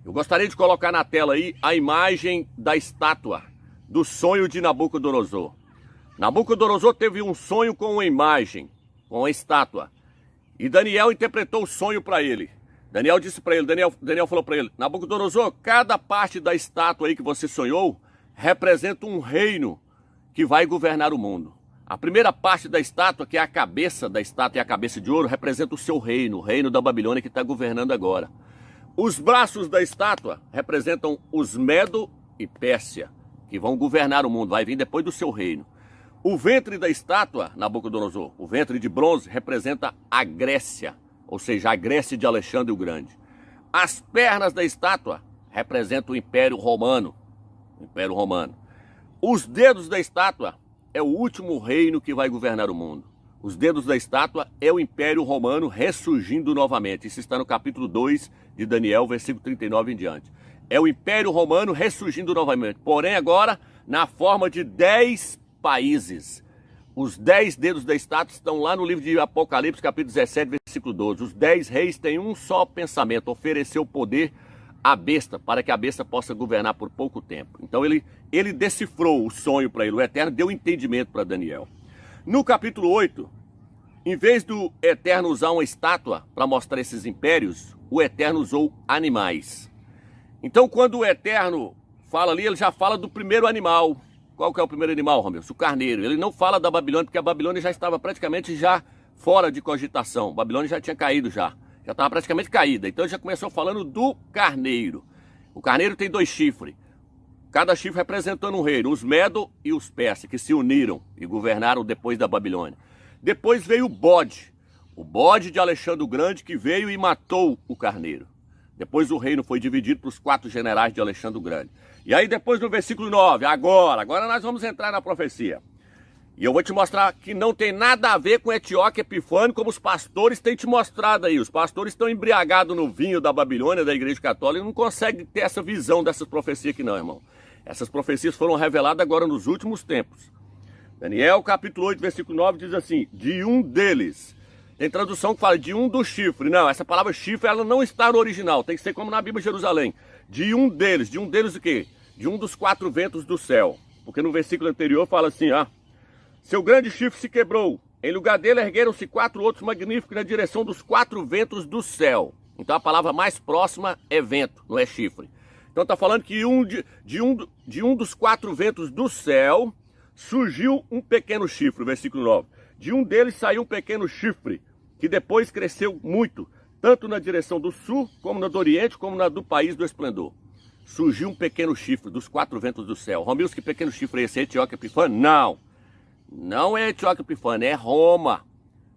Eu gostaria de colocar na tela aí a imagem da estátua do sonho de Nabucodonosor. Nabucodonosor teve um sonho com uma imagem, com uma estátua. E Daniel interpretou o sonho para ele. Daniel disse para ele, Daniel falou para ele: Nabucodonosor, cada parte da estátua aí que você sonhou representa um reino que vai governar o mundo. A primeira parte da estátua, que é a cabeça da estátua e a cabeça de ouro, representa o seu reino, o reino da Babilônia que está governando agora. Os braços da estátua representam os Medo e Pérsia, que vão governar o mundo, vai vir depois do seu reino. O ventre da estátua, Nabucodonosor, o ventre de bronze, representa a Grécia, ou seja, a Grécia de Alexandre o Grande. As pernas da estátua representam o Império Romano. Império Romano. Os dedos da estátua é o último reino que vai governar o mundo. Os dedos da estátua é o Império Romano ressurgindo novamente. Isso está no capítulo 2 de Daniel, versículo 39 em diante. É o Império Romano ressurgindo novamente, porém agora na forma de 10 países. Os 10 dedos da estátua estão lá no livro de Apocalipse, capítulo 17, versículo 12. Os 10 reis têm um só pensamento: oferecer o poder à besta, para que a besta possa governar por pouco tempo. Então ele decifrou o sonho para ele, o Eterno deu entendimento para Daniel. No capítulo 8, em vez do Eterno usar uma estátua para mostrar esses impérios, o Eterno usou animais. Então quando o Eterno fala ali, ele já fala do primeiro animal. Qual que é o primeiro animal, Romeu? O carneiro. Ele não fala da Babilônia, porque a Babilônia já estava praticamente já fora de cogitação. A Babilônia já tinha caído já estava praticamente caída. Então ele já começou falando do carneiro. O carneiro tem 2 chifres. Cada chifre representando um reino, os Medo e os Persas, que se uniram e governaram depois da Babilônia. Depois veio o bode de Alexandre o Grande, que veio e matou o carneiro. Depois o reino foi dividido para os 4 generais de Alexandre o Grande. E aí depois no versículo 9, agora nós vamos entrar na profecia. E eu vou te mostrar que não tem nada a ver com Etíoque Epifânio, como os pastores têm te mostrado aí. Os pastores estão embriagados no vinho da Babilônia, da Igreja Católica, e não conseguem ter essa visão dessas profecias aqui não, irmão. Essas profecias foram reveladas agora nos últimos tempos. Daniel, capítulo 8, versículo 9, diz assim: de um deles. Tem tradução que fala de um dos chifres. Não, essa palavra chifre, ela não está no original. Tem que ser como na Bíblia de Jerusalém. De um deles o quê? De um dos 4 ventos do céu. Porque no versículo anterior fala assim, seu grande chifre se quebrou. Em lugar dele ergueram-se 4 outros magníficos na direção dos 4 ventos do céu. Então a palavra mais próxima é vento, não é chifre. Então está falando que de um dos 4 ventos do céu surgiu um pequeno chifre, versículo 9. De um deles saiu um pequeno chifre, que depois cresceu muito, tanto na direção do sul, como na do oriente, como na do país do esplendor. Surgiu um pequeno chifre dos 4 ventos do céu. Romilson, que pequeno chifre é esse? Etíoque Epifânio? Não. Não é Etíoque Epifânio, é Roma.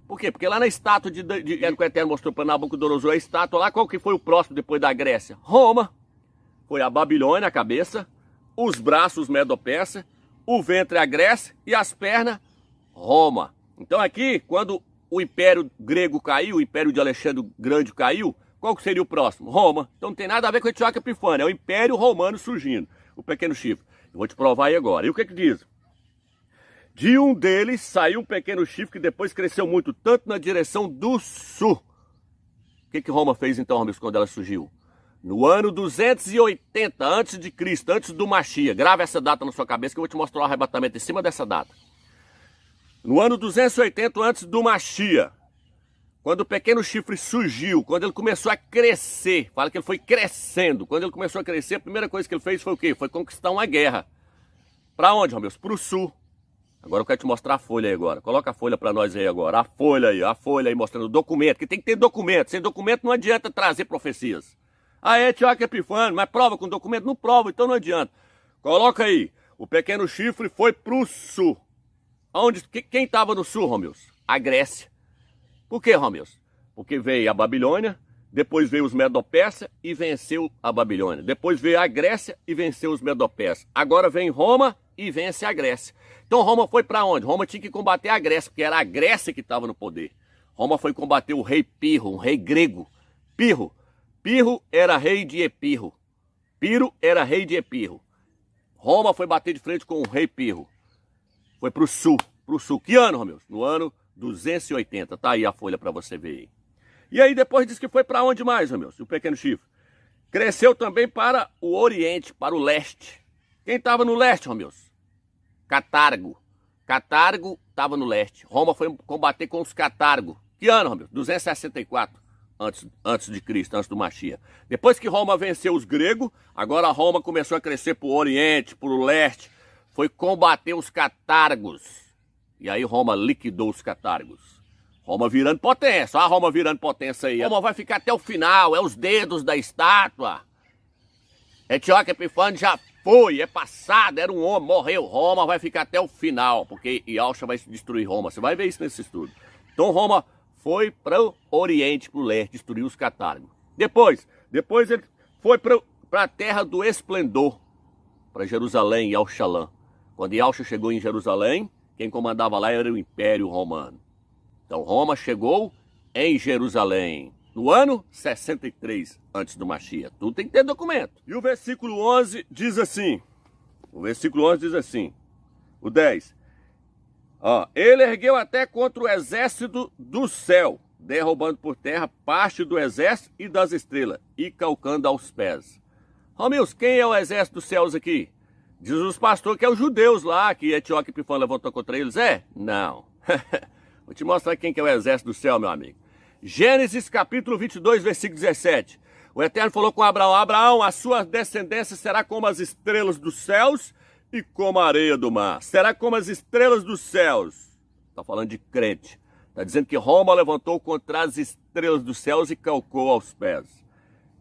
Por quê? Porque lá na estátua que o Eterno mostrou para Nabucodonosor, a estátua lá, qual que foi o próximo depois da Grécia? Roma. Foi a Babilônia, a cabeça, os braços, os Medo-Persa, o ventre, a Grécia, e as pernas, Roma. Então aqui, quando o Império Grego caiu, o Império de Alexandre o Grande caiu, qual que seria o próximo? Roma. Então não tem nada a ver com Etíoque Epifânio, é o Império Romano surgindo, o pequeno chifre. Eu vou te provar aí agora. E o que diz? De um deles saiu um pequeno chifre que depois cresceu muito, tanto na direção do sul. O que Roma fez então, Romilson, quando ela surgiu? No ano 280 antes de Cristo, antes do Mashiach. Grave essa data na sua cabeça que eu vou te mostrar o arrebatamento em cima dessa data. No ano 280 antes do Mashiach, quando o pequeno chifre surgiu, quando ele começou a crescer, fala que ele foi crescendo. Quando ele começou a crescer, a primeira coisa que ele fez foi o quê? Foi conquistar uma guerra. Para onde, Romilson? Para o sul. Agora eu quero te mostrar a folha aí agora. Coloca a folha para nós aí agora. A folha aí mostrando o documento, que tem que ter documento. Sem documento não adianta trazer profecias. Etíoque Epifânio, mas prova com documento? Não prova, então não adianta. Coloca aí. O pequeno chifre foi para o sul. Quem estava no sul, Romilson? A Grécia. Por que, Romilson? Porque veio a Babilônia, depois veio os Medo-Persa e venceu a Babilônia. Depois veio a Grécia e venceu os Medo-Persa. Agora vem Roma e vence a Grécia. Então Roma foi para onde? Roma tinha que combater a Grécia, porque era a Grécia que estava no poder. Roma foi combater o rei Pirro, um rei grego. Pirro era rei de Epirro. Piro era rei de Epirro. Roma foi bater de frente com o rei Pirro. Foi para o sul. Que ano, Romeu? No ano 280. Tá aí a folha para você ver aí. E aí depois diz que foi para onde mais, Romeu? O pequeno chifre. cresceu também para o oriente, para o leste. Quem estava no leste, Romilson? Catargo. Catargo estava no leste. Roma foi combater com os catargos. Que ano, Romilson? 264 antes de Cristo, antes do Machia. Depois que Roma venceu os gregos, agora Roma começou a crescer para o oriente, para o leste. Foi combater os catargos. E aí Roma liquidou os catargos. Roma virando potência. Olha a Roma virando potência aí. Roma vai ficar até o final. É os dedos da estátua. Eteóquio Epifânio já foi, é passado, era um homem, morreu. Roma vai ficar até o final, porque Yaucha vai destruir Roma. Você vai ver isso nesse estudo. Então Roma foi para o oriente, para o leste, destruiu os catargos. Depois ele foi para a terra do esplendor, para Jerusalém, Yauchalã. Quando Yaucha chegou em Jerusalém, quem comandava lá era o Império Romano. Então Roma chegou em Jerusalém no ano 63 antes do Machia. Tudo tem que ter documento. E o versículo 11 diz assim. O 10. Ele ergueu até contra o exército do céu, derrubando por terra parte do exército e das estrelas, e calcando aos pés. Romilson, quem é o exército dos céus aqui? Diz os pastores que é os judeus lá, que Eteóquio Epifânio levantou contra eles. É? Não. Vou te mostrar quem que é o exército do céu, meu amigo. Gênesis capítulo 22, versículo 17. O Eterno falou com Abraão: Abraão, a sua descendência será como as estrelas dos céus e como a areia do mar. Será como as estrelas dos céus. Está falando de crente. Está dizendo que Roma levantou contra as estrelas dos céus e calcou aos pés.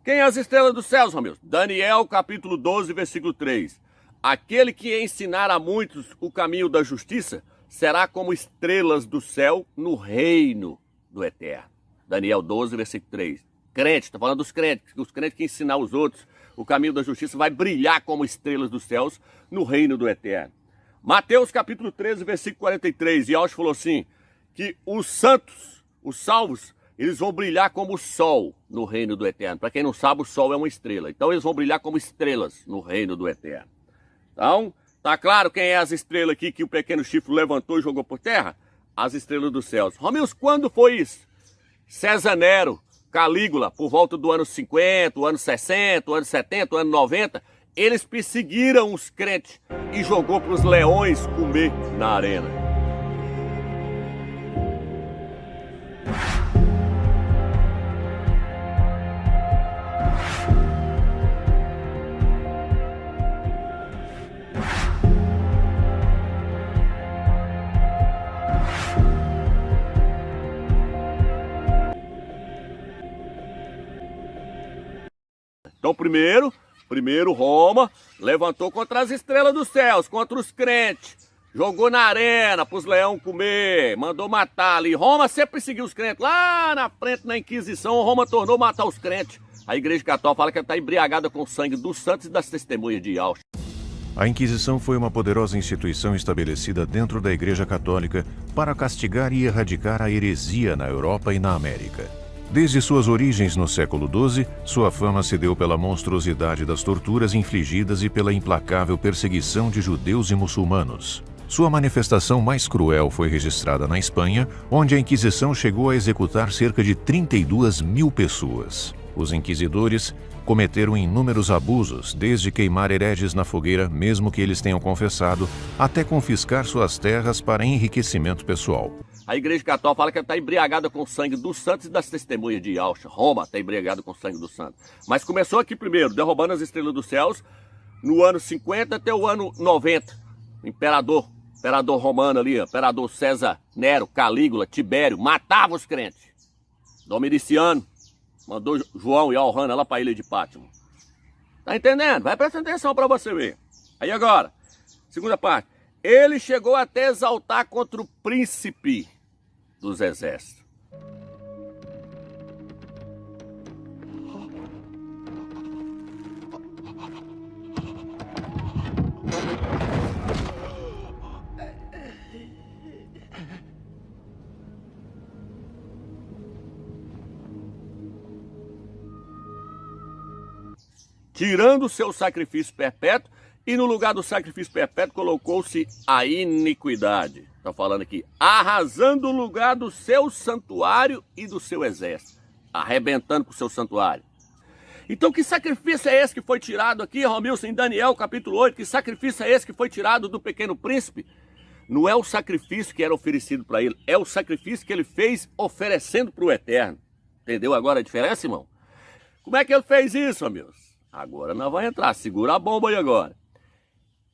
Quem é as estrelas dos céus, Romilson? Daniel capítulo 12, versículo 3. Aquele que ensinar a muitos o caminho da justiça será como estrelas do céu no reino do Eterno. Daniel 12, versículo 3. Crente, está falando dos crentes. Os crentes que ensinar os outros o caminho da justiça vai brilhar como estrelas dos céus no reino do Eterno. Mateus capítulo 13, versículo 43. E Yaucha falou assim, que os santos, os salvos, eles vão brilhar como o sol no reino do Eterno. Para quem não sabe, o sol é uma estrela. Então eles vão brilhar como estrelas no reino do Eterno. Então, tá claro quem é as estrelas aqui que o pequeno chifre levantou e jogou por terra? As estrelas dos céus. Romilson, quando foi isso? César Nero, Calígula, por volta do ano 50, o ano 60, o ano 70, o ano 90, eles perseguiram os crentes e jogou para os leões comer na arena. Então primeiro Roma levantou contra as estrelas dos céus, contra os crentes. Jogou na arena para os leões comer, mandou matar ali. Roma sempre perseguiu os crentes. Lá na frente, na Inquisição, Roma tornou matar os crentes. A Igreja Católica fala que ela está embriagada com o sangue dos santos e das testemunhas de Yaucha. A Inquisição foi uma poderosa instituição estabelecida dentro da Igreja Católica para castigar e erradicar a heresia na Europa e na América. Desde suas origens no século XII, sua fama se deu pela monstruosidade das torturas infligidas e pela implacável perseguição de judeus e muçulmanos. Sua manifestação mais cruel foi registrada na Espanha, onde a Inquisição chegou a executar cerca de 32 mil pessoas. Os inquisidores cometeram inúmeros abusos, desde queimar hereges na fogueira, mesmo que eles tenham confessado, até confiscar suas terras para enriquecimento pessoal. A Igreja Católica fala que ela está embriagada com o sangue dos santos e das testemunhas de Yaucha. Roma está embriagada com o sangue dos santos. Mas começou aqui primeiro, derrubando as estrelas dos céus, no ano 50 até o ano 90. Imperador romano ali, imperador César Nero, Calígula, Tibério, matava os crentes. Dominiciano mandou João e Alrana lá para a ilha de Pátimo. Tá entendendo? Vai prestando atenção para você ver. Aí agora, segunda parte. Ele chegou até exaltar contra o príncipe dos exércitos. Tirando o seu sacrifício perpétuo, e no lugar do sacrifício perpétuo colocou-se a iniquidade. Está falando aqui, arrasando o lugar do seu santuário e do seu exército. Arrebentando com o seu santuário. Então que sacrifício é esse que foi tirado aqui, Romilson, em Daniel capítulo 8? Que sacrifício é esse que foi tirado do pequeno príncipe? Não é o sacrifício que era oferecido para ele, é o sacrifício que ele fez oferecendo para o Eterno. Entendeu agora a diferença, irmão? Como é que ele fez isso, amigos? Agora nós vamos entrar, segura a bomba aí agora.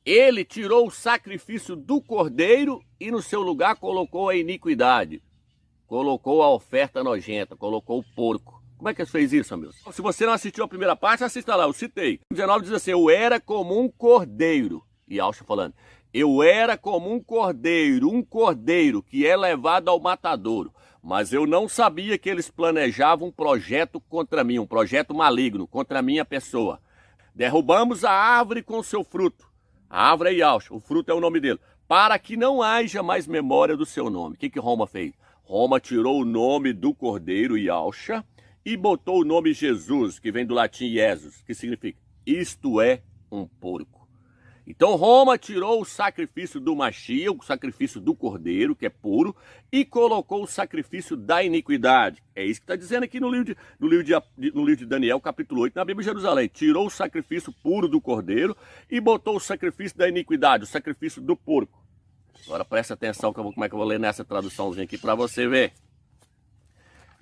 Ele tirou o sacrifício do cordeiro e no seu lugar colocou a iniquidade. Colocou a oferta nojenta, colocou o porco. Como é que ele fez isso, amigos? Se você não assistiu a primeira parte, assista lá, eu citei. O 19 diz assim, eu era como um cordeiro. E Yahshua falando, eu era como um cordeiro que é levado ao matadouro. Mas eu não sabia que eles planejavam um projeto contra mim, um projeto maligno contra a minha pessoa. Derrubamos a árvore com seu fruto. A árvore é Yahshua, o fruto é o nome dele. Para que não haja mais memória do seu nome. O que Roma fez? Roma tirou o nome do cordeiro, Yahshua, e botou o nome Jesus, que vem do latim Jesus, que significa, isto é um porco. Então Roma tirou o sacrifício do Mashiach, o sacrifício do cordeiro, que é puro, e colocou o sacrifício da iniquidade. É isso que está dizendo aqui no livro de Daniel, capítulo 8, na Bíblia de Jerusalém. Tirou o sacrifício puro do cordeiro e botou o sacrifício da iniquidade, o sacrifício do porco. Agora presta atenção como é que eu vou ler nessa traduçãozinha aqui para você ver.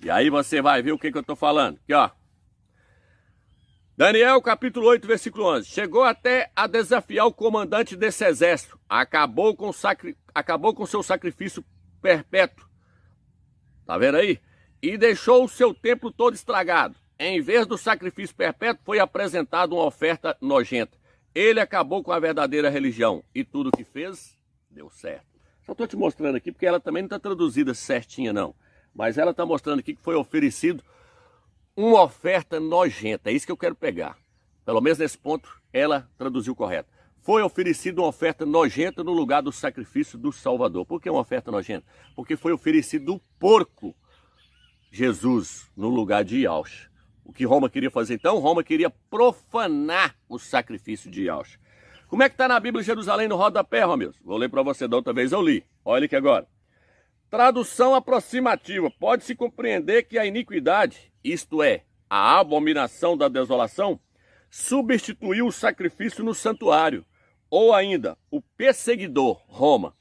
E aí você vai ver o que eu estou falando. Aqui, ó. Daniel, capítulo 8, versículo 11. Chegou até a desafiar o comandante desse exército. Acabou com seu sacrifício perpétuo. Tá vendo aí? E deixou o seu templo todo estragado. Em vez do sacrifício perpétuo, foi apresentada uma oferta nojenta. Ele acabou com a verdadeira religião. E tudo que fez, deu certo. Só estou te mostrando aqui, porque ela também não está traduzida certinha, não. Mas ela está mostrando aqui que foi oferecido uma oferta nojenta. É isso que eu quero pegar. Pelo menos nesse ponto, ela traduziu correto. Foi oferecida uma oferta nojenta no lugar do sacrifício do Salvador. Por que uma oferta nojenta? Porque foi oferecido o porco, Jesus, no lugar de Yahshua. O que Roma queria fazer então? Roma queria profanar o sacrifício de Yahshua. Como é que está na Bíblia de Jerusalém no rodapé, Romilson? Vou ler para você, da outra vez eu li. Olha aqui agora. Tradução aproximativa. Pode-se compreender que a iniquidade, isto é, a abominação da desolação, substituiu o sacrifício no santuário. Ou ainda, o perseguidor, Roma,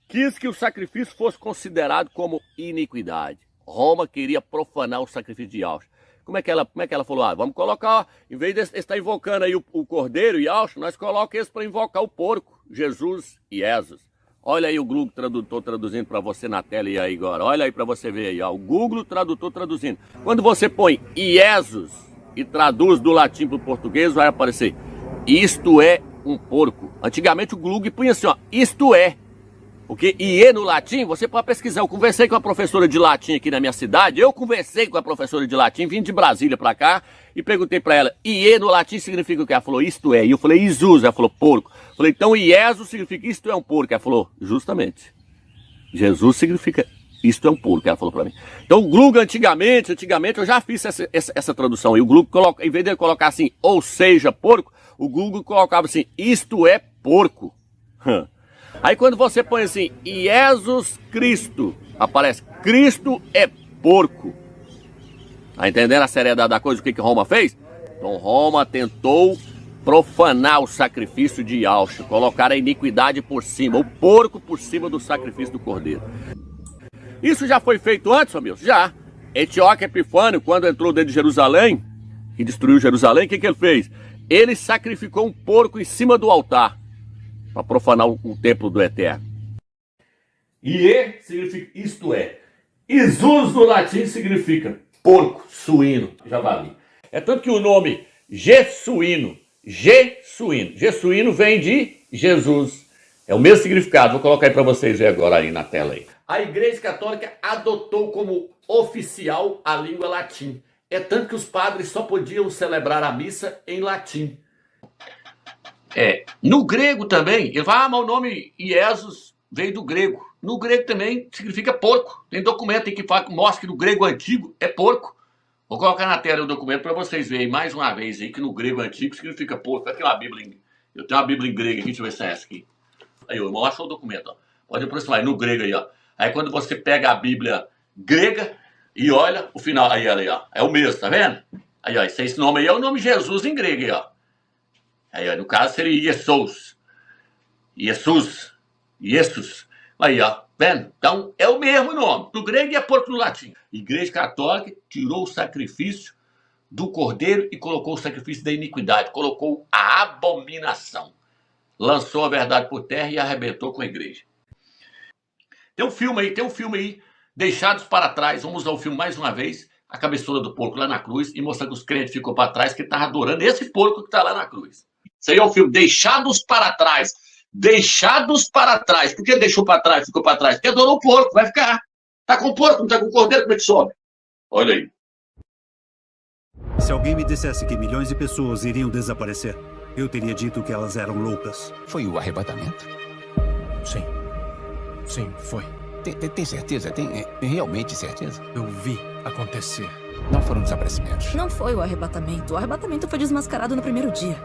quis que o sacrifício fosse considerado como iniquidade. Roma queria profanar o sacrifício de Yahshua. Como é que ela falou? Ah, vamos colocar, em vez de estar invocando aí o cordeiro e Yahshua, nós colocamos esse para invocar o porco, Jesus e Jesus. Olha aí o Google Tradutor traduzindo para você na tela e aí agora. Olha aí para você ver aí, ó, o Google Tradutor traduzindo. Quando você põe Jesus e traduz do latim para o português, vai aparecer isto é um porco. Antigamente o Google punha assim, ó, isto é. Porque IE no latim, você pode pesquisar. Eu conversei com a professora de latim aqui na minha cidade. Eu conversei com a professora de latim, vim de Brasília para cá e perguntei para ela, IE no latim significa o quê? Ela falou, isto é. E eu falei, Jesus. Ela falou, porco. Eu falei, então IESUS significa isto é um porco. Ela falou, justamente. Jesus significa isto é um porco, ela falou para mim. Então o Google antigamente eu já fiz essa tradução. E o Google, em vez de ele colocar assim, ou seja, porco, o Google colocava assim, isto é porco. Aí quando você põe assim, Jesus Cristo, aparece, Cristo é porco. Tá entendendo a seriedade da coisa, o que Roma fez? Então Roma tentou profanar o sacrifício de Yahshua, colocar a iniquidade por cima, o porco por cima do sacrifício do cordeiro. Isso já foi feito antes, amigos? Já. Etíoque Epifânio, quando entrou dentro de Jerusalém, e destruiu Jerusalém, o que ele fez? Ele sacrificou um porco em cima do altar, para profanar o templo do Eterno. IE significa isto é. Jesus no latim significa porco, suíno, javali. É tanto que o nome Jesuíno vem de Jesus. É o mesmo significado, vou colocar aí para vocês verem agora aí na tela aí. A Igreja Católica adotou como oficial a língua latim. É tanto que os padres só podiam celebrar a missa em latim. No grego também, ele fala, mas o nome Jesus veio do grego. No grego também significa porco. Tem documento aí que fala, mostra que no grego antigo é porco. Vou colocar na tela o documento para vocês verem mais uma vez aí que no grego antigo significa porco. Aqui uma Bíblia, eu tenho uma Bíblia em grego aqui, deixa eu ver se é essa aqui. Aí, eu mostro o documento, ó. Pode aproximar, no grego aí, ó. Aí quando você pega a Bíblia grega e olha o final, aí ó, é o mesmo, tá vendo? Aí, ó, esse nome aí é o nome Jesus em grego, aí, ó. Aí, ó, no caso seria Jesus. Jesus. Jesus. Aí, ó, vendo? Então, é o mesmo nome, do grego e é porco no latim. Igreja Católica tirou o sacrifício do cordeiro e colocou o sacrifício da iniquidade, colocou a abominação. Lançou a verdade por terra e arrebentou com a igreja. Tem um filme aí, Deixados para Trás. Vamos usar o filme mais uma vez, a cabeçona do porco lá na cruz, e mostrar que os crentes ficou para trás, que estavam adorando esse porco que está lá na cruz. Isso aí é o filme Deixados para Trás. Deixados para trás. Por que deixou para trás, ficou para trás? Porque adorou o porco, vai ficar. Tá com o porco, não tá com o cordeiro, como é que sobe? Olha aí. Se alguém me dissesse que milhões de pessoas iriam desaparecer, eu teria dito que elas eram loucas. Foi o arrebatamento? Sim. Sim, foi. Tem certeza? Tem realmente certeza? Eu vi acontecer. Não foram desaparecimentos. Não foi o arrebatamento. O arrebatamento foi desmascarado no primeiro dia.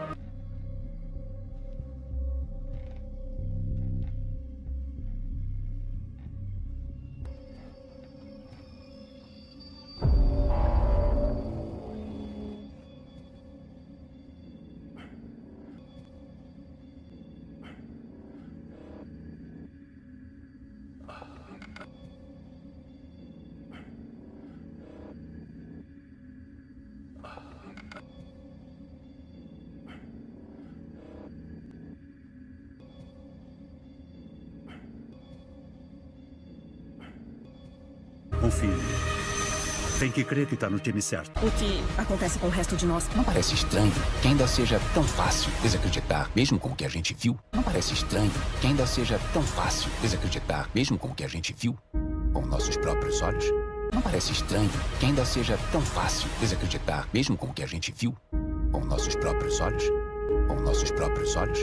Confie em mim. Tem que crer que tá no time certo. O que acontece com o resto de nós? Não parece estranho que ainda seja tão fácil desacreditar, mesmo com o que a gente viu? Não parece estranho que ainda seja tão fácil desacreditar, mesmo com o que a gente viu com nossos próprios olhos? Não parece estranho que ainda seja tão fácil desacreditar, mesmo com o que a gente viu com nossos próprios olhos? Com nossos próprios olhos?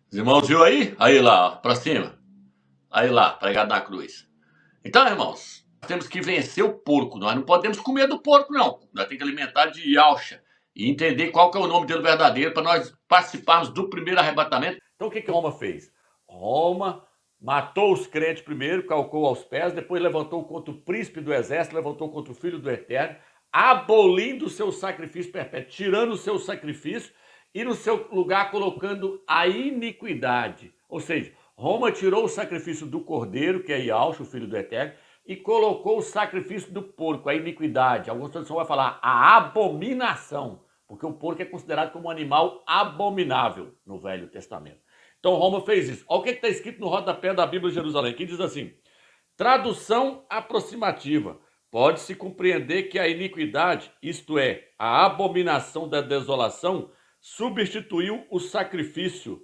Os irmãos viu aí? Aí lá, ó, pra cima. Aí lá, pregado na cruz. Então, irmãos, temos que vencer o porco. Nós não podemos comer do porco, não. Nós temos que alimentar de Yalcha e entender qual que é o nome dele verdadeiro para nós participarmos do primeiro arrebatamento. Então, o que Roma fez? Roma matou os crentes primeiro, calcou aos pés, depois levantou contra o príncipe do exército, levantou contra o filho do eterno, abolindo o seu sacrifício perpétuo, tirando o seu sacrifício e no seu lugar colocando a iniquidade. Ou seja, Roma tirou o sacrifício do cordeiro, que é Yalcha, o filho do eterno, e colocou o sacrifício do porco, a iniquidade. Algumas traduções vão falar a abominação, porque o porco é considerado como um animal abominável no Velho Testamento. Então Roma fez isso. Olha o que está escrito no rodapé da Bíblia de Jerusalém, que diz assim: tradução aproximativa. Pode-se compreender que a iniquidade, isto é, a abominação da desolação, substituiu o sacrifício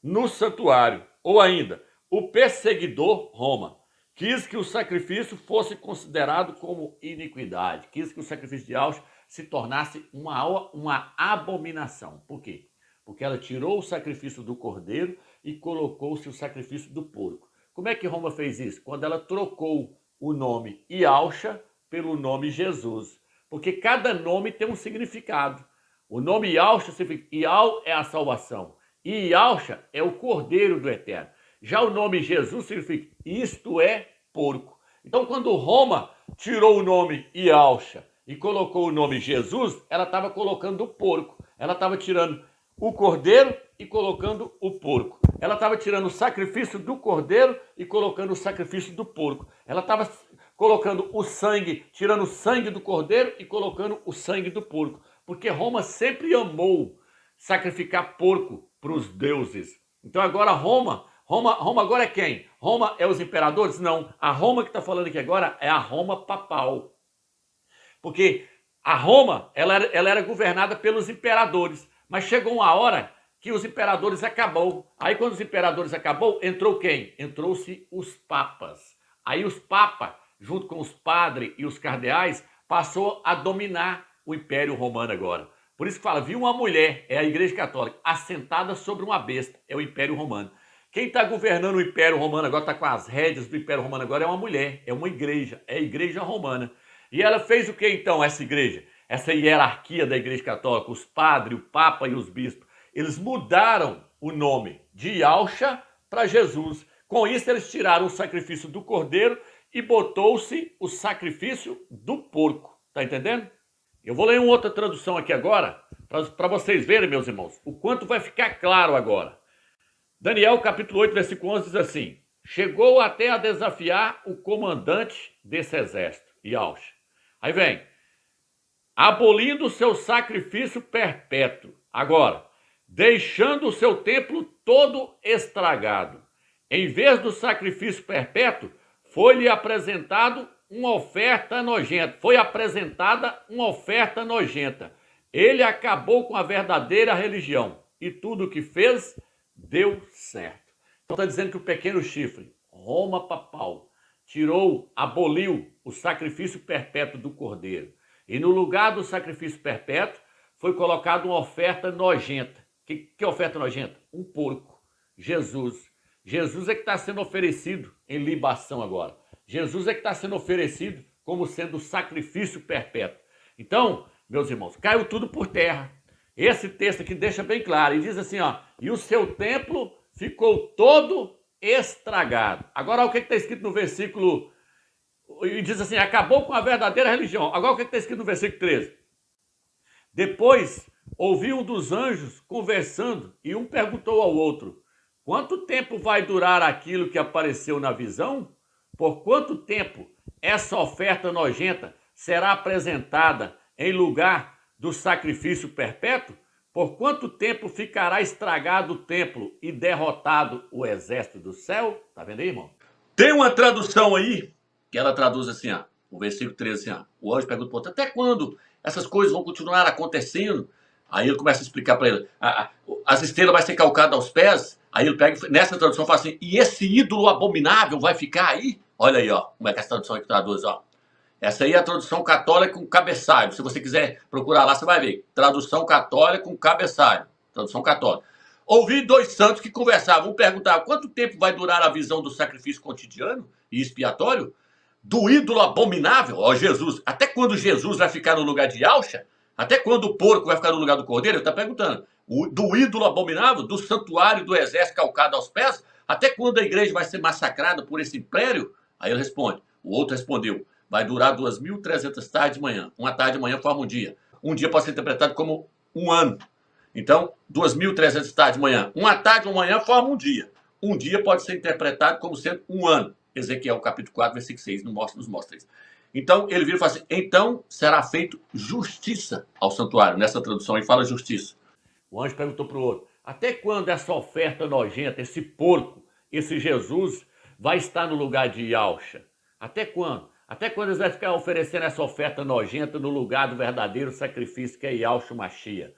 no santuário. Ou ainda, o perseguidor, Roma, quis que o sacrifício fosse considerado como iniquidade. Quis que o sacrifício de Yalcha se tornasse uma abominação. Por quê? Porque ela tirou o sacrifício do cordeiro e colocou-se o sacrifício do porco. Como é que Roma fez isso? Quando ela trocou o nome Yalcha pelo nome Jesus. Porque cada nome tem um significado. O nome Yalcha significa Yal é a salvação. E Yalcha é o cordeiro do eterno. Já o nome Jesus significa isto é porco. Então quando Roma tirou o nome Yalcha e colocou o nome Jesus, ela estava colocando o porco. Ela estava tirando o cordeiro e colocando o porco. Ela estava tirando o sacrifício do cordeiro e colocando o sacrifício do porco. Ela estava colocando o sangue, tirando o sangue do cordeiro e colocando o sangue do porco. Porque Roma sempre amou sacrificar porco para os deuses. Então agora Roma agora é quem? Roma é os imperadores? Não. A Roma que está falando aqui agora é a Roma papal. Porque a Roma ela era governada pelos imperadores. Mas chegou uma hora que os imperadores acabou. Aí quando os imperadores acabou, entrou quem? Entrou-se os papas. Aí os papas, junto com os padres e os cardeais, passou a dominar o Império Romano agora. Por isso que fala, viu uma mulher, é a Igreja Católica, assentada sobre uma besta, é o Império Romano. Quem está governando o Império Romano agora, está com as rédeas do Império Romano agora, é uma mulher, é uma igreja, é a Igreja Romana. E ela fez o que então, essa igreja? Essa hierarquia da Igreja Católica, os padres, o Papa e os bispos, eles mudaram o nome de Yalcha para Jesus. Com isso, eles tiraram o sacrifício do cordeiro e botou-se o sacrifício do porco. Tá entendendo? Eu vou ler uma outra tradução aqui agora, para vocês verem, meus irmãos, o quanto vai ficar claro agora. Daniel, capítulo 8, versículo 11, diz assim: chegou até a desafiar o comandante desse exército, Iauxa. Aí vem, abolindo o seu sacrifício perpétuo. Agora, deixando o seu templo todo estragado. Em vez do sacrifício perpétuo, foi-lhe apresentado uma oferta nojenta. Foi apresentada uma oferta nojenta. Ele acabou com a verdadeira religião. E tudo o que fez, deu certo. Então está dizendo que o pequeno chifre, Roma papal, aboliu o sacrifício perpétuo do cordeiro. E no lugar do sacrifício perpétuo, foi colocada uma oferta nojenta. Que oferta nojenta? Um porco. Jesus. Jesus é que está sendo oferecido em libação agora. Jesus é que está sendo oferecido como sendo o sacrifício perpétuo. Então, meus irmãos, caiu tudo por terra. Esse texto aqui deixa bem claro. E diz assim, ó, e o seu templo ficou todo estragado. Agora, olha o que está escrito no versículo... E diz assim, acabou com a verdadeira religião. Agora, o que está escrito no versículo 13? Depois, ouvi um dos anjos conversando e um perguntou ao outro, quanto tempo vai durar aquilo que apareceu na visão? Por quanto tempo essa oferta nojenta será apresentada em lugar do sacrifício perpétuo? Por quanto tempo ficará estragado o templo e derrotado o exército do céu? Tá vendo aí, irmão? Tem uma tradução aí que ela traduz assim, ó, o versículo 13, assim, ó, o anjo pergunta para o outro, até quando essas coisas vão continuar acontecendo? Aí ele começa a explicar para ele, as estrelas vão ser calcadas aos pés. Aí ele pega, nessa tradução, fala assim, e esse ídolo abominável vai ficar aí? Olha aí, ó, como é que essa tradução aqui traduz, ó. Essa aí é a tradução católica com cabeçalho. Se você quiser procurar lá, você vai ver. Tradução católica com cabeçalho. Tradução católica. Ouvi dois santos que conversavam. Um perguntava, quanto tempo vai durar a visão do sacrifício cotidiano e expiatório? Do ídolo abominável, ó Jesus. Até quando Jesus vai ficar no lugar de Yahshua? Até quando o porco vai ficar no lugar do cordeiro? Ele está perguntando. Do ídolo abominável, do santuário do exército calcado aos pés? Até quando a igreja vai ser massacrada por esse império? Aí ele responde. O outro respondeu. Vai durar 2.300 tardes de manhã. Uma tarde de manhã forma um dia. Um dia pode ser interpretado como um ano. Então, 2.300 tardes de manhã. Uma tarde de manhã forma um dia. Um dia pode ser interpretado como sendo um ano. Ezequiel capítulo 4, versículo 6 nos mostra isso. Então, ele vira e fala assim, então será feito justiça ao santuário. Nessa tradução ele fala justiça. O anjo perguntou para o outro, até quando essa oferta nojenta, esse porco, esse Jesus, vai estar no lugar de Yahshua? Até quando? Até quando eles vão ficar oferecendo essa oferta nojenta no lugar do verdadeiro sacrifício que é Yahshua Mashiach?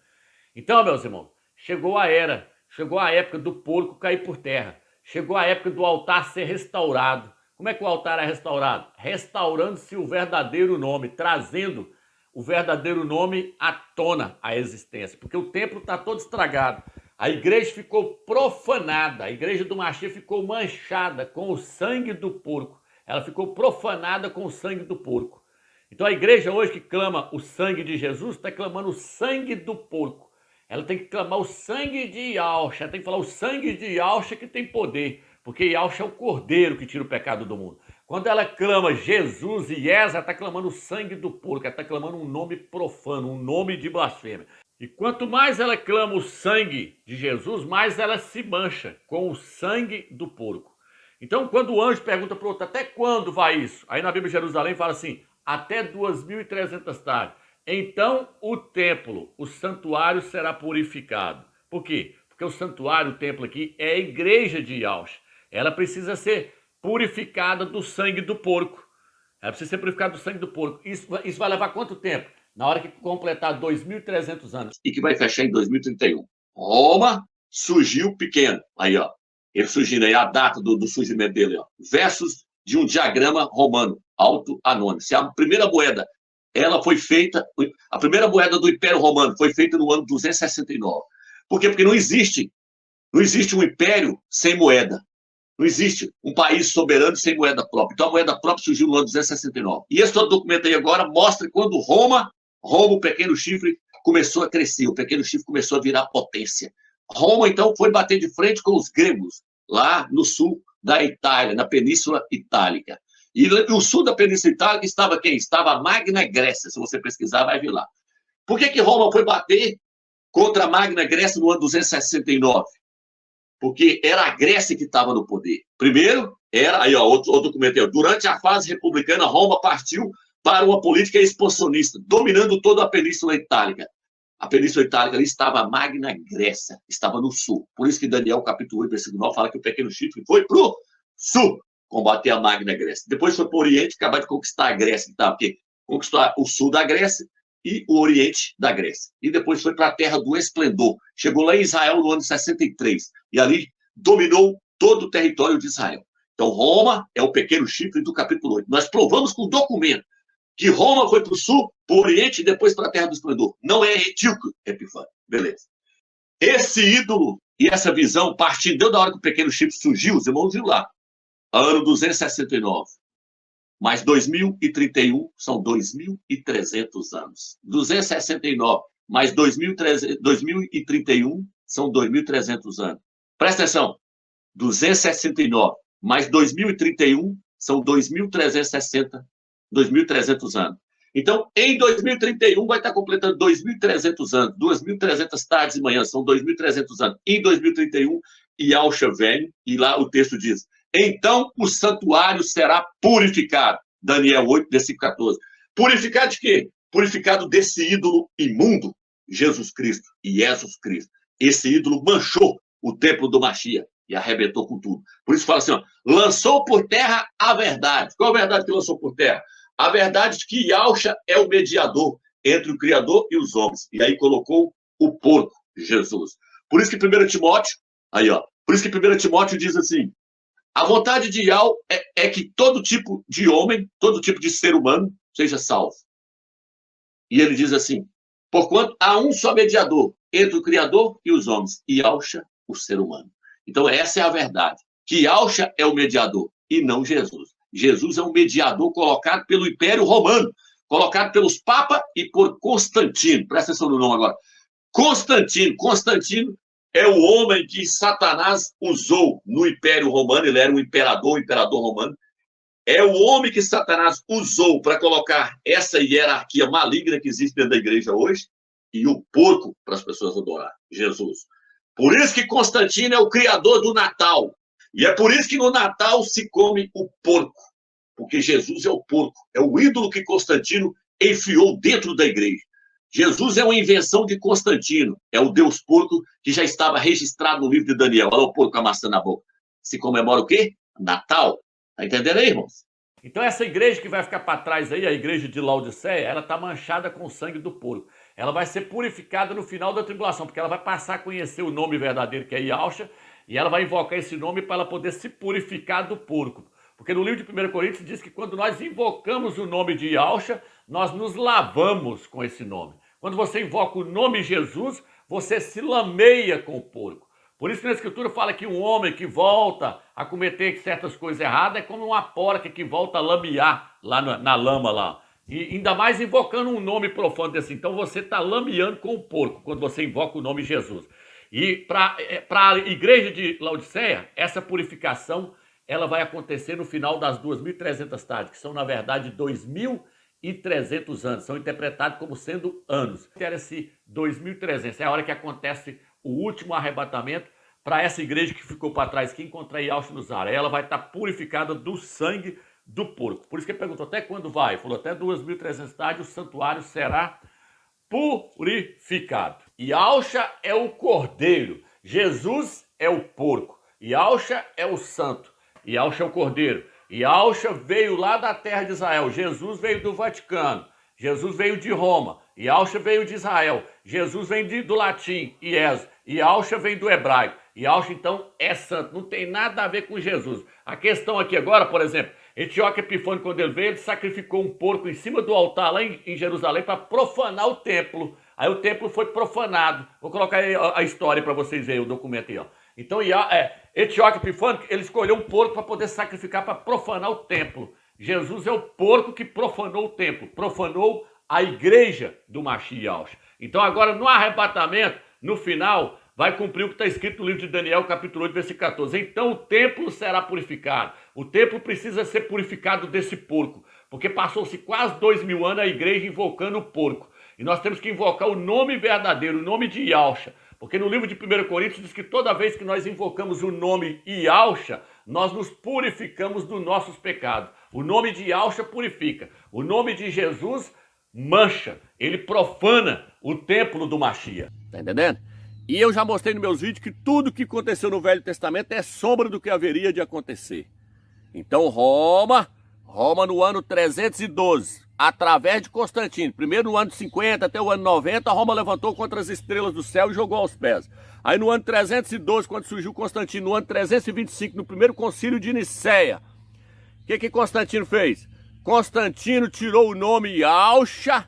Então, meus irmãos, chegou a época do porco cair por terra. Chegou a época do altar ser restaurado. Como é que o altar é restaurado? Restaurando-se o verdadeiro nome, trazendo o verdadeiro nome à tona, à existência. Porque o templo está todo estragado. A igreja ficou profanada, a igreja do Mashiach ficou manchada com o sangue do porco. Ela ficou profanada com o sangue do porco. Então a igreja hoje que clama o sangue de Jesus, está clamando o sangue do porco. Ela tem que clamar o sangue de Yahshua, tem que falar o sangue de Yahshua que tem poder, porque Yahshua é o cordeiro que tira o pecado do mundo. Quando ela clama Jesus e Yes, ela está clamando o sangue do porco, ela está clamando um nome profano, um nome de blasfêmia. E quanto mais ela clama o sangue de Jesus, mais ela se mancha com o sangue do porco. Então, quando o anjo pergunta para o outro, até quando vai isso? Aí na Bíblia de Jerusalém fala assim, até 2.300 tardes. Então, o templo, o santuário será purificado. Por quê? Porque o santuário, o templo aqui, é a igreja de Yahshua. Ela precisa ser purificada do sangue do porco. Ela precisa ser purificada do sangue do porco. Isso vai levar quanto tempo? Na hora que completar 2.300 anos. E que vai fechar em 2031. Roma surgiu pequeno. Aí, ó. Ele surgindo aí, a data do surgimento dele, ó. Versos de um diagrama romano, alto anônimo. Se a primeira moeda, ela foi feita, a primeira moeda do Império Romano foi feita no ano 269. Por quê? Porque não existe um império sem moeda. Não existe um país soberano sem moeda própria. Então a moeda própria surgiu no ano 269. E esse outro documento aí agora mostra quando Roma, o pequeno chifre, começou a crescer. O pequeno chifre começou a virar potência. Roma, então, foi bater de frente com os gregos, lá no sul da Itália, na Península Itálica. E o sul da Península Itálica estava quem? Estava a Magna Grécia. Se você pesquisar, vai ver lá. Por que Roma foi bater contra a Magna Grécia no ano 269? Porque era a Grécia que estava no poder. Primeiro, era, aí ó, outro documento aí, durante a fase republicana, Roma partiu para uma política expansionista, dominando toda a Península Itálica. A Península Itálica ali estava a Magna Grécia, estava no sul. Por isso que Daniel, capítulo 8, versículo 9, fala que o pequeno chifre foi para o sul combater a Magna Grécia. Depois foi para o Oriente, acabar de conquistar a Grécia, tá? Porque conquistou o sul da Grécia e o Oriente da Grécia. E depois foi para a Terra do Esplendor. Chegou lá em Israel no ano 63. E ali dominou todo o território de Israel. Então, Roma é o pequeno chifre do capítulo 8. Nós provamos com documento que Roma foi para o sul, para o Oriente e depois para a Terra do Esplendor. Não é etíoco, Epifânio. Beleza. Esse ídolo e essa visão partindo da hora que o pequeno chifre surgiu, os irmãos viram lá, ano 269. Mais 2031 são 2.300 anos. 269 mais 2031 são 2.300 anos. Presta atenção. 269 mais 2031 são 2.360, 2.300 anos. Então, em 2031 vai estar completando 2.300 anos, 2.300 tardes e manhãs, são 2.300 anos. Em 2031, Yahshua vem, e lá o texto diz, então o santuário será purificado. Daniel 8, versículo 14. Purificado de quê? Purificado desse ídolo imundo, Jesus Cristo e Jesus Cristo. Esse ídolo manchou o templo do Mashiach e arrebentou com tudo. Por isso fala assim, ó, lançou por terra a verdade. Qual a verdade que lançou por terra? A verdade de que Yahshua é o mediador entre o Criador e os homens. E aí colocou o porco, Jesus. Por isso que 1 Timóteo, aí ó, por isso que 1 Timóteo diz assim, a vontade de Yahweh é que todo tipo de homem, todo tipo de ser humano seja salvo. E ele diz assim, porquanto há um só mediador entre o Criador e os homens, e Yahshua, o ser humano. Então essa é a verdade, que Yahshua é o mediador e não Jesus. Jesus é um mediador colocado pelo Império Romano, colocado pelos papas e por Constantino. Presta atenção no nome agora. Constantino é o homem que Satanás usou no Império Romano, ele era um imperador romano. É o homem que Satanás usou para colocar essa hierarquia maligna que existe dentro da igreja hoje e o porco para as pessoas adorar, Jesus. Por isso que Constantino é o criador do Natal. E é por isso que no Natal se come o porco. Porque Jesus é o porco. É o ídolo que Constantino enfiou dentro da igreja. Jesus é uma invenção de Constantino. É o Deus porco que já estava registrado no livro de Daniel. Olha o porco com a maçã na boca. Se comemora o quê? Natal. Tá entendendo aí, irmãos? Então essa igreja que vai ficar para trás aí, a igreja de Laodiceia, ela está manchada com o sangue do porco. Ela vai ser purificada no final da tribulação, porque ela vai passar a conhecer o nome verdadeiro que é Yahshua, e ela vai invocar esse nome para ela poder se purificar do porco. Porque no livro de 1 Coríntios diz que quando nós invocamos o nome de Yahshua, nós nos lavamos com esse nome. Quando você invoca o nome Jesus, você se lameia com o porco. Por isso que na Escritura fala que um homem que volta a cometer certas coisas erradas é como uma porca que volta a lamear lá na lama lá. E ainda mais invocando um nome profano desse. Então você está lameando com o porco quando você invoca o nome Jesus. E para a igreja de Laodiceia, essa purificação ela vai acontecer no final das 2.300 tardes, que são na verdade 2.300 anos. São interpretados como sendo anos. Esse 2.300 é a hora que acontece o último arrebatamento para essa igreja que ficou para trás, que encontra Yahshua no Zara. Ela vai estar purificada do sangue do porco. Por isso que ele perguntou até quando vai. Ele falou até 2.300 tardes o santuário será purificado. Yahshua é o cordeiro, Jesus é o porco, Yahshua é o santo, Yahshua é o cordeiro. Yahshua veio lá da terra de Israel, Jesus veio do Vaticano, Jesus veio de Roma, Yahshua veio de Israel, Jesus vem do latim, Ies, Yahshua vem do hebraico. Yahshua então é santo, não tem nada a ver com Jesus. A questão aqui agora, por exemplo, Etíoque Epifânio, quando ele veio, ele sacrificou um porco em cima do altar lá em Jerusalém para profanar o templo. Aí o templo foi profanado. Vou colocar aí a história para vocês verem, o documento aí, ó. Então Etíoque Epifânio, ele escolheu um porco para poder sacrificar para profanar o templo. Jesus é o porco que profanou o templo, profanou a igreja do Mashiach. Então agora no arrebatamento, no final, vai cumprir o que está escrito no livro de Daniel, capítulo 8, versículo 14. Então o templo será purificado. O templo precisa ser purificado desse porco, porque passou-se quase 2000 anos a igreja invocando o porco. E nós temos que invocar o nome verdadeiro, o nome de Yahshua. Porque no livro de 1 Coríntios diz que toda vez que nós invocamos o nome Yahshua, nós nos purificamos dos nossos pecados. O nome de Yahshua purifica. O nome de Jesus mancha. Ele profana o templo do Mashiach. Tá entendendo? E eu já mostrei nos meus vídeos que tudo que aconteceu no Velho Testamento é sombra do que haveria de acontecer. Então Roma no ano 312, através de Constantino, primeiro no ano 50 até o ano 90, Roma levantou contra as estrelas do céu e jogou aos pés. Aí no ano 312, quando surgiu Constantino, no ano 325, no primeiro concílio de Nicéia, o que Constantino fez? Constantino tirou o nome Yahshua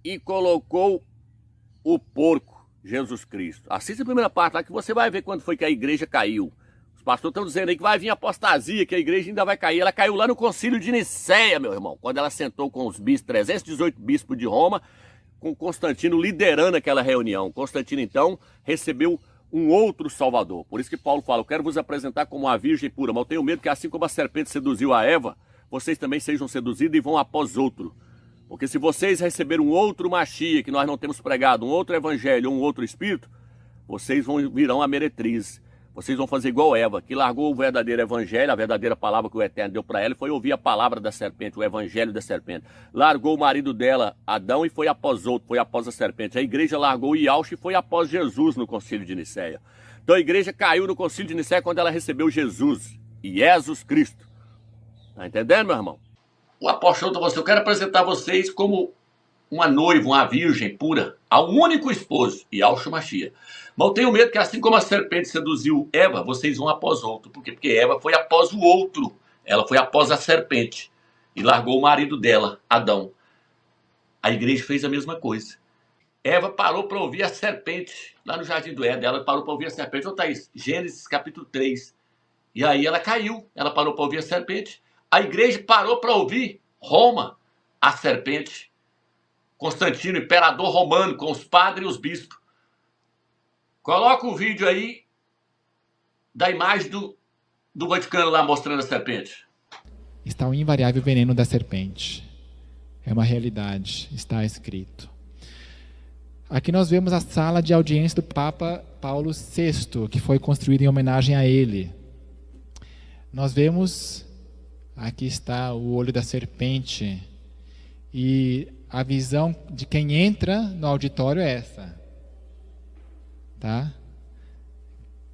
e colocou o porco, Jesus Cristo. Assista a primeira parte lá que você vai ver quando foi que a igreja caiu. Os pastores estão dizendo aí que vai vir apostasia, que a igreja ainda vai cair. Ela caiu lá no concílio de Nicéia, meu irmão, quando ela sentou com os bispos, 318 bispos de Roma, com Constantino liderando aquela reunião. Constantino, então, recebeu um outro salvador. Por isso que Paulo fala, eu quero vos apresentar como uma virgem pura, mas eu tenho medo que assim como a serpente seduziu a Eva, vocês também sejam seduzidos e vão após outro. Porque se vocês receberem um outro Mashiach que nós não temos pregado, um outro evangelho, um outro espírito, vocês virão a meretriz. Vocês vão fazer igual Eva, que largou o verdadeiro evangelho, a verdadeira palavra que o Eterno deu para ela, e foi ouvir a palavra da serpente, o evangelho da serpente. Largou o marido dela, Adão, e foi após outro, foi após a serpente. A igreja largou o Yahshua e foi após Jesus no concílio de Nicéia. Então a igreja caiu no concílio de Nicéia quando ela recebeu Jesus, Jesus Cristo. Tá entendendo, meu irmão? O apóstolo, eu quero apresentar vocês como uma noiva, uma virgem pura, ao único esposo, Yahshua Mashiach. Mas eu tenho medo que assim como a serpente seduziu Eva, vocês vão após outro. Por quê? Porque Eva foi após o outro. Ela foi após a serpente e largou o marido dela, Adão. A igreja fez a mesma coisa. Eva parou para ouvir a serpente, lá no Jardim do Éden, ela parou para ouvir a serpente. Ô Thaís, Gênesis capítulo 3. E aí ela caiu, ela parou para ouvir a serpente. A igreja parou para ouvir Roma, a serpente. Constantino, imperador romano, com os padres e os bispos. Coloca o vídeo aí da imagem do Vaticano lá mostrando a serpente. Está o invariável veneno da serpente. É uma realidade, está escrito. Aqui nós vemos a sala de audiência do Papa Paulo VI, que foi construída em homenagem a ele. Nós vemos, aqui está o olho da serpente, e a visão de quem entra no auditório é essa. Tá?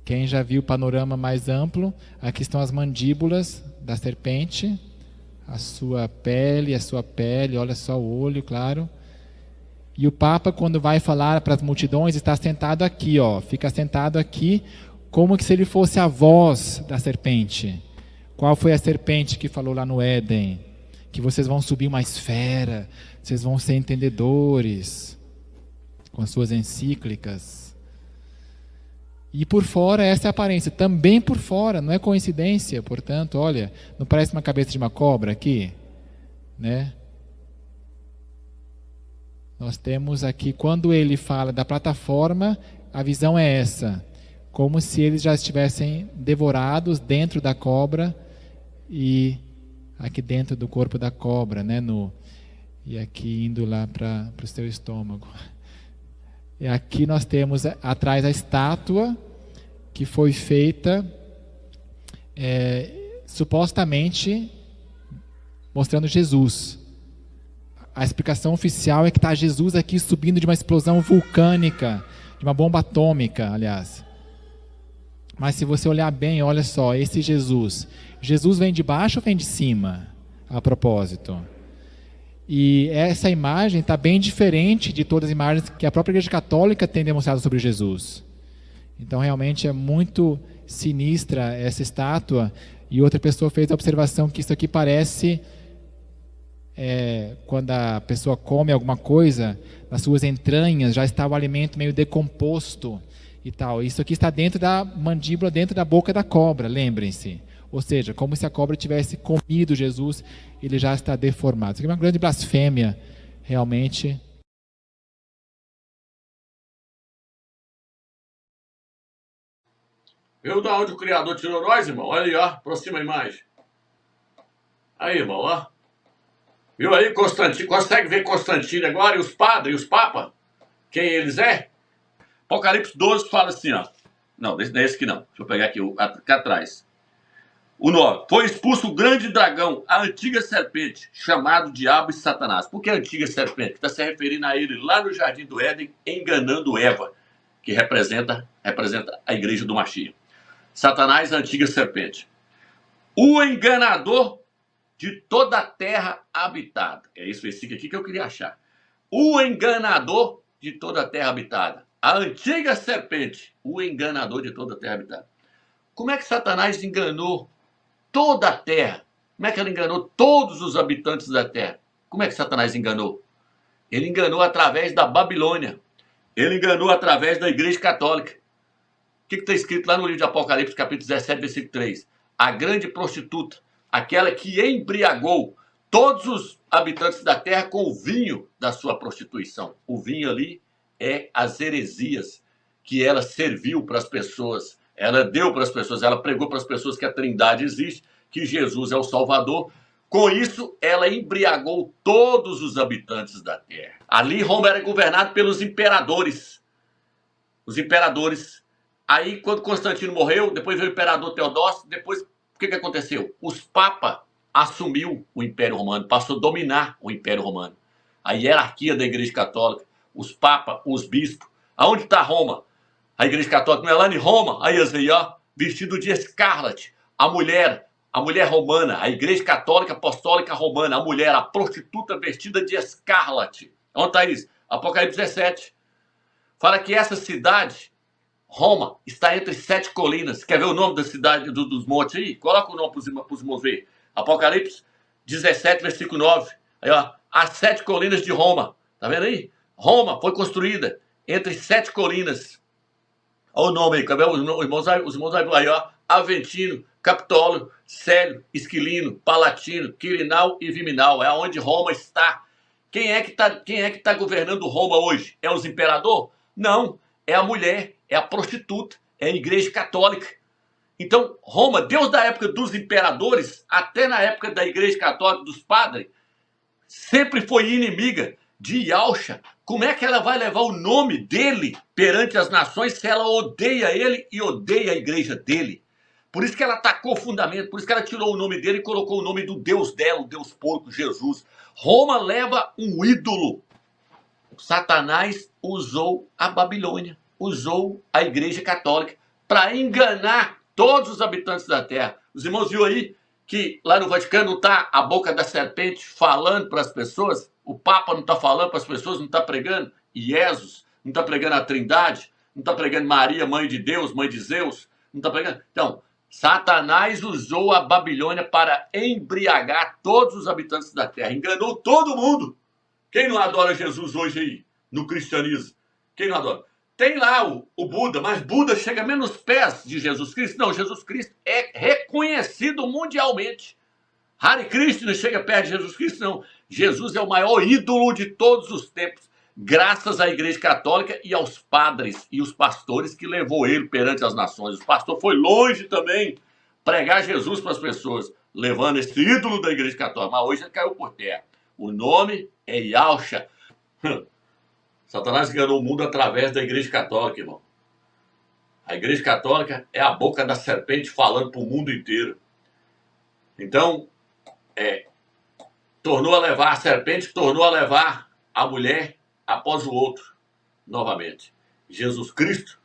Quem já viu o panorama mais amplo, aqui estão as mandíbulas da serpente, a sua pele, olha só o olho, claro. E o Papa, quando vai falar para as multidões, está sentado aqui, ó, fica sentado aqui, como que se ele fosse a voz da serpente. Qual foi a serpente que falou lá no Éden? Que vocês vão subir uma esfera, vocês vão ser entendedores, com as suas encíclicas. E por fora, essa é a aparência. Também por fora, não é coincidência. Portanto, olha, não parece uma cabeça de uma cobra aqui? Né? Nós temos aqui, quando ele fala da plataforma, a visão é essa. Como se eles já estivessem devorados dentro da cobra e aqui dentro do corpo da cobra, né? E aqui indo lá para o seu estômago. E aqui nós temos atrás a estátua que foi feita supostamente mostrando Jesus. A explicação oficial é que está Jesus aqui subindo de uma explosão vulcânica, de uma bomba atômica, aliás. Mas se você olhar bem, olha só, esse Jesus vem de baixo ou vem de cima, a propósito? E essa imagem está bem diferente de todas as imagens que a própria Igreja Católica tem demonstrado sobre Jesus. Então, realmente é muito sinistra essa estátua. E outra pessoa fez a observação que isso aqui parece, quando a pessoa come alguma coisa, nas suas entranhas já está o alimento meio decomposto e tal. Isso aqui está dentro da mandíbula, dentro da boca da cobra, lembrem-se. Ou seja, como se a cobra tivesse comido Jesus, ele já está deformado. Isso aqui é uma grande blasfêmia, realmente. Viu da onde o Criador tirou nós, irmão? Olha aí, ó. Aproxima a imagem. Aí, irmão, ó. Viu aí, Constantino? Consegue ver Constantino agora? E os padres, e os papas? Quem eles é? Apocalipse 12 fala assim, ó. Não, não é esse aqui não. Deixa eu pegar aqui, aqui atrás. O 9. Foi expulso o grande dragão, a antiga serpente, chamado Diabo e Satanás. Por que a antiga serpente? Está se referindo a ele lá no Jardim do Éden, enganando Eva, que representa a igreja do Mashiach. Satanás, a antiga serpente. O enganador de toda a terra habitada. É esse versículo aqui que eu queria achar. O enganador de toda a terra habitada. A antiga serpente, o enganador de toda a terra habitada. Como é que Satanás enganou toda a terra? Como é que ele enganou todos os habitantes da terra? Como é que Satanás enganou? Ele enganou através da Babilônia. Ele enganou através da Igreja Católica. O que está escrito lá no livro de Apocalipse, capítulo 17, versículo 3? A grande prostituta, aquela que embriagou todos os habitantes da terra com o vinho da sua prostituição. O vinho ali é as heresias que ela serviu para as pessoas. Ela deu para as pessoas, ela pregou para as pessoas que a Trindade existe, que Jesus é o Salvador. Com isso, ela embriagou todos os habitantes da terra. Ali, Roma era governado pelos imperadores. Os imperadores. Aí, quando Constantino morreu, depois veio o imperador Teodósio, depois, o que aconteceu? Os papas assumiu o Império Romano, passou a dominar o Império Romano. A hierarquia da Igreja Católica, os papas, os bispos. Aonde está Roma? A Igreja Católica não é lá em Roma? Aí, ó, vestido de escarlate. A mulher romana, a Igreja Católica Apostólica Romana, a mulher, a prostituta vestida de escarlate. Onde está isso? Apocalipse 17. Fala que essa cidade, Roma, está entre 7 colinas. Quer ver o nome da cidade dos montes aí? Coloca o nome para os irmãos ver. Apocalipse 17, versículo 9. Aí, ó, as 7 colinas de Roma. Tá vendo aí? Roma foi construída entre 7 colinas. Olha o nome aí, quer ver? Os irmãos aí, ó. Aventino, Capitólio, Célio, Esquilino, Palatino, Quirinal e Viminal. É onde Roma está. Quem é que tá governando Roma hoje? É os imperadores? Não. É a mulher, é a prostituta, é a Igreja Católica. Então, Roma, Deus da época dos imperadores, até na época da Igreja Católica, dos padres, sempre foi inimiga de Yahshua. Como é que ela vai levar o nome dele perante as nações se ela odeia ele e odeia a igreja dele? Por isso que ela atacou o fundamento, por isso que ela tirou o nome dele e colocou o nome do Deus dela, o Deus porco, Jesus. Roma leva um ídolo. Satanás usou a Babilônia, usou a Igreja Católica para enganar todos os habitantes da terra. Os irmãos viram aí que lá no Vaticano está a boca da serpente falando para as pessoas? O Papa não está falando para as pessoas, não está pregando Jesus, não está pregando a Trindade, não está pregando Maria, mãe de Deus, mãe de Zeus, não está pregando. Então, Satanás usou a Babilônia para embriagar todos os habitantes da terra. Enganou todo mundo. Quem não adora Jesus hoje aí, no cristianismo? Quem não adora? Tem lá o Buda, mas Buda chega menos pés de Jesus Cristo. Não, Jesus Cristo é reconhecido mundialmente. Hare Krishna não chega perto de Jesus Cristo, não. Jesus é o maior ídolo de todos os tempos, graças à Igreja Católica e aos padres e os pastores que levou ele perante as nações. O pastor foi longe também pregar Jesus para as pessoas, levando esse ídolo da Igreja Católica. Mas hoje ele caiu por terra. O nome é Yahshua. Satanás enganou o mundo através da Igreja Católica, irmão. A Igreja Católica é a boca da serpente falando para o mundo inteiro. Então, a serpente tornou a levar a mulher após o outro, novamente. Jesus Cristo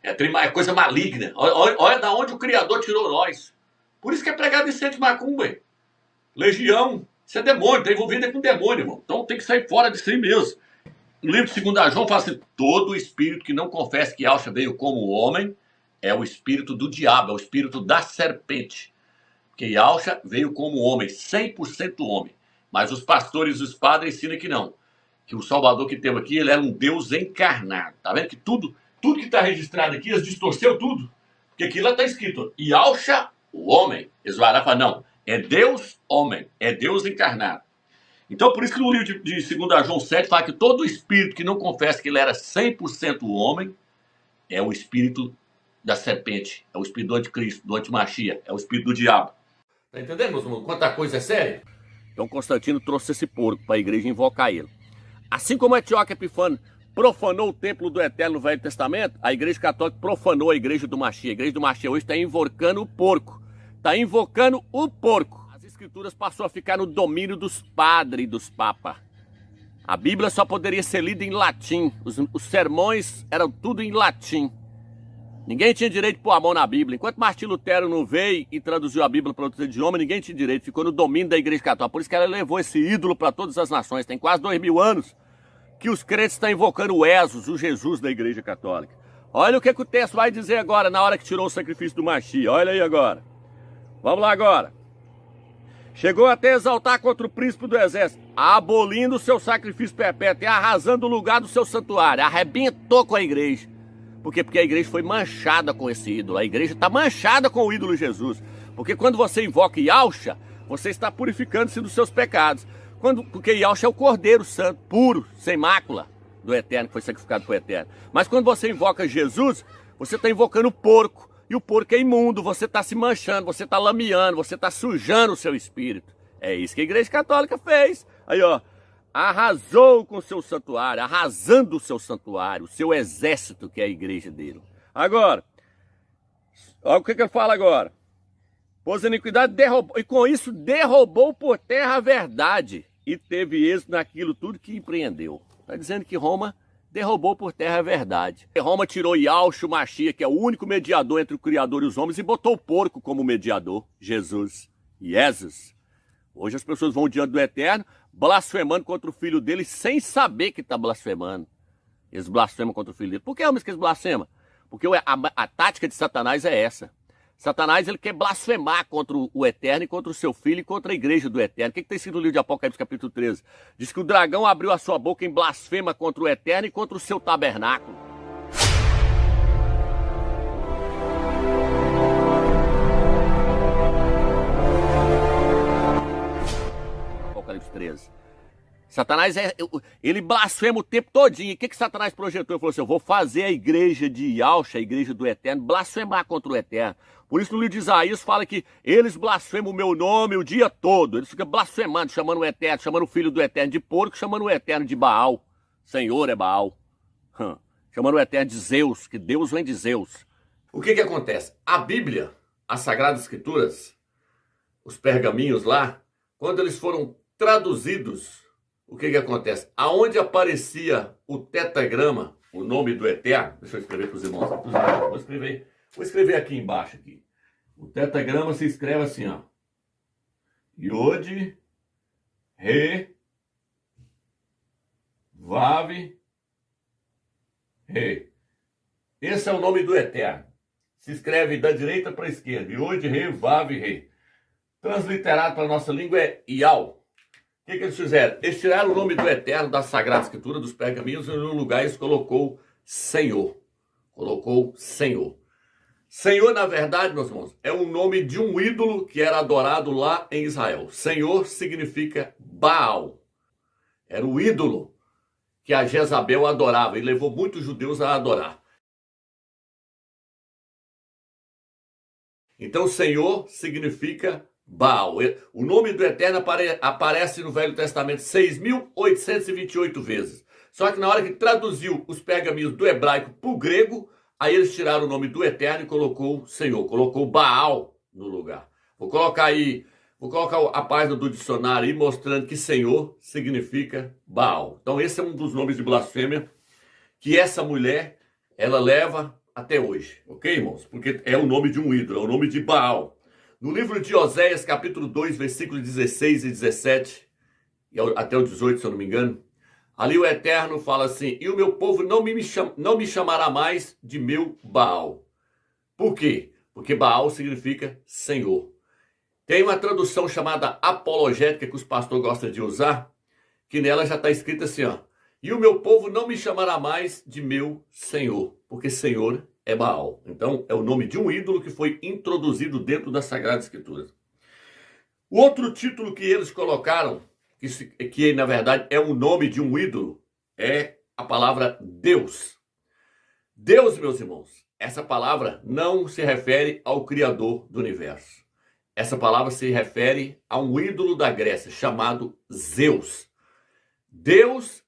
é coisa maligna. Olha da onde o Criador tirou nós. Por isso que é pregado em centro de macumba. Legião, isso é demônio, está envolvido com demônio, irmão. Então tem que sair fora de si mesmo. No livro de 2 João fala assim: todo espírito que não confessa que Yahshua veio como homem é o espírito do diabo, é o espírito da serpente. Porque Yahshua veio como homem, 100% homem. Mas os pastores e os padres ensinam que não. Que o Salvador que teve aqui, ele era um Deus encarnado. Tá vendo que tudo que está registrado aqui, eles distorceu tudo. Porque aqui lá está escrito, Yahshua, o homem. Eles vão falar, não, é Deus homem, é Deus encarnado. Então, por isso que no livro de 2 João 7 fala que todo espírito que não confessa que ele era 100% homem é o espírito da serpente, é o espírito do anticristo, do antimachia, é o espírito do diabo. Tá entendendo, meus irmãos? Quanta coisa é séria? Então Constantino trouxe esse porco para a igreja invocar ele. Assim como Etíoque Epifânio profanou o templo do Eterno no Velho Testamento, a igreja católica profanou a igreja do Machia. A igreja do Machia hoje está invocando o porco. Está invocando o porco. As escrituras passou a ficar no domínio dos padres e dos papas. A Bíblia só poderia ser lida em latim. Os sermões eram tudo em latim. Ninguém tinha direito de pôr a mão na Bíblia. Enquanto Martim Lutero não veio e traduziu a Bíblia para outro idioma, ninguém tinha direito. Ficou no domínio da igreja católica. Por isso que ela levou esse ídolo para todas as nações. Tem quase 2000 anos que os crentes estão invocando o Esos, o Jesus da igreja católica. Olha o que o texto vai dizer agora, na hora que tirou o sacrifício do Machia. Olha aí agora. Vamos lá agora. Chegou até exaltar contra o príncipe do exército, abolindo o seu sacrifício perpétuo e arrasando o lugar do seu santuário. Arrebentou com a igreja. Por quê? Porque a igreja foi manchada com esse ídolo. A igreja está manchada com o ídolo Jesus. Porque quando você invoca Yahshua, você está purificando-se dos seus pecados. Porque Yahshua é o Cordeiro Santo, puro, sem mácula do Eterno, que foi sacrificado por Eterno. Mas quando você invoca Jesus, você está invocando o porco. E o porco é imundo, você está se manchando, você está lameando, você está sujando o seu espírito. É isso que a igreja católica fez. Aí, ó, arrasou com o seu santuário, arrasando o seu santuário, o seu exército, que é a igreja dele. Agora, olha o que eu falo agora. Pôs iniquidade, derrubou, e com isso derrubou por terra a verdade. E teve êxito naquilo tudo que empreendeu. Está dizendo que Roma derrubou por terra a verdade. E Roma tirou Yahshua, Machia, que é o único mediador entre o Criador e os homens, e botou o porco como mediador, Jesus, Jesus. Hoje as pessoas vão diante do Eterno, blasfemando contra o filho dele, sem saber que está blasfemando. Eles blasfemam contra o filho dele. Por que homens que eles blasfemam? Porque a tática de Satanás é essa. Satanás, ele quer blasfemar contra o Eterno e contra o seu filho e contra a igreja do Eterno. O que está escrito no livro de Apocalipse, capítulo 13? Diz que o dragão abriu a sua boca em blasfema contra o Eterno e contra o seu tabernáculo. Apocalipse 13. Satanás, ele blasfema o tempo todinho. E o que Satanás projetou? Ele falou assim, eu vou fazer a igreja de Yahshua, a igreja do Eterno, blasfemar contra o Eterno. Por isso no livro de Isaías fala que eles blasfemam o meu nome o dia todo. Eles ficam blasfemando, chamando o Eterno, chamando o filho do Eterno de porco, chamando o Eterno de Baal. Senhor é Baal. Chamando o Eterno de Zeus, que Deus vem de Zeus. O que acontece? A Bíblia, as Sagradas Escrituras, os pergaminhos lá, quando eles foram traduzidos, o que acontece? Aonde aparecia o tetragrama, o nome do Eterno, deixa eu escrever para os irmãos. Vou escrever aqui embaixo. Aqui. O tetragrama se escreve assim, ó. Yod, Re, Vav, Re. Esse é o nome do Eterno. Se escreve da direita para a esquerda. Yod, Re, Vav, Re. Transliterado para a nossa língua é Ial. O que eles fizeram? Eles tiraram o nome do Eterno da Sagrada Escritura, dos pergaminhos, e no lugar eles colocou Senhor. Colocou Senhor. Senhor, na verdade, meus irmãos, é o nome de um ídolo que era adorado lá em Israel. Senhor significa Baal. Era o ídolo que a Jezabel adorava e levou muitos judeus a adorar. Então, Senhor significa Baal. O nome do Eterno aparece no Velho Testamento 6.828 vezes. Só que na hora que traduziu os pergaminhos do hebraico para o grego, aí eles tiraram o nome do Eterno e colocou Senhor, colocou Baal no lugar. Vou colocar a página do dicionário aí mostrando que Senhor significa Baal. Então esse é um dos nomes de blasfêmia que essa mulher, ela leva até hoje. Ok, irmãos? Porque é o nome de um ídolo, é o nome de Baal. No livro de Oséias, capítulo 2, versículos 16 e 17, e até o 18, se eu não me engano, ali o Eterno fala assim, e o meu povo não me chamará mais de meu Baal. Por quê? Porque Baal significa Senhor. Tem uma tradução chamada apologética que os pastores gostam de usar, que nela já está escrito assim, ó, e o meu povo não me chamará mais de meu Senhor, porque Senhor é Baal. Então, é o nome de um ídolo que foi introduzido dentro das Sagradas Escrituras. O outro título que eles colocaram, que na verdade é o nome de um ídolo, é a palavra Deus. Deus, meus irmãos, essa palavra não se refere ao Criador do universo. Essa palavra se refere a um ídolo da Grécia chamado Zeus. Deus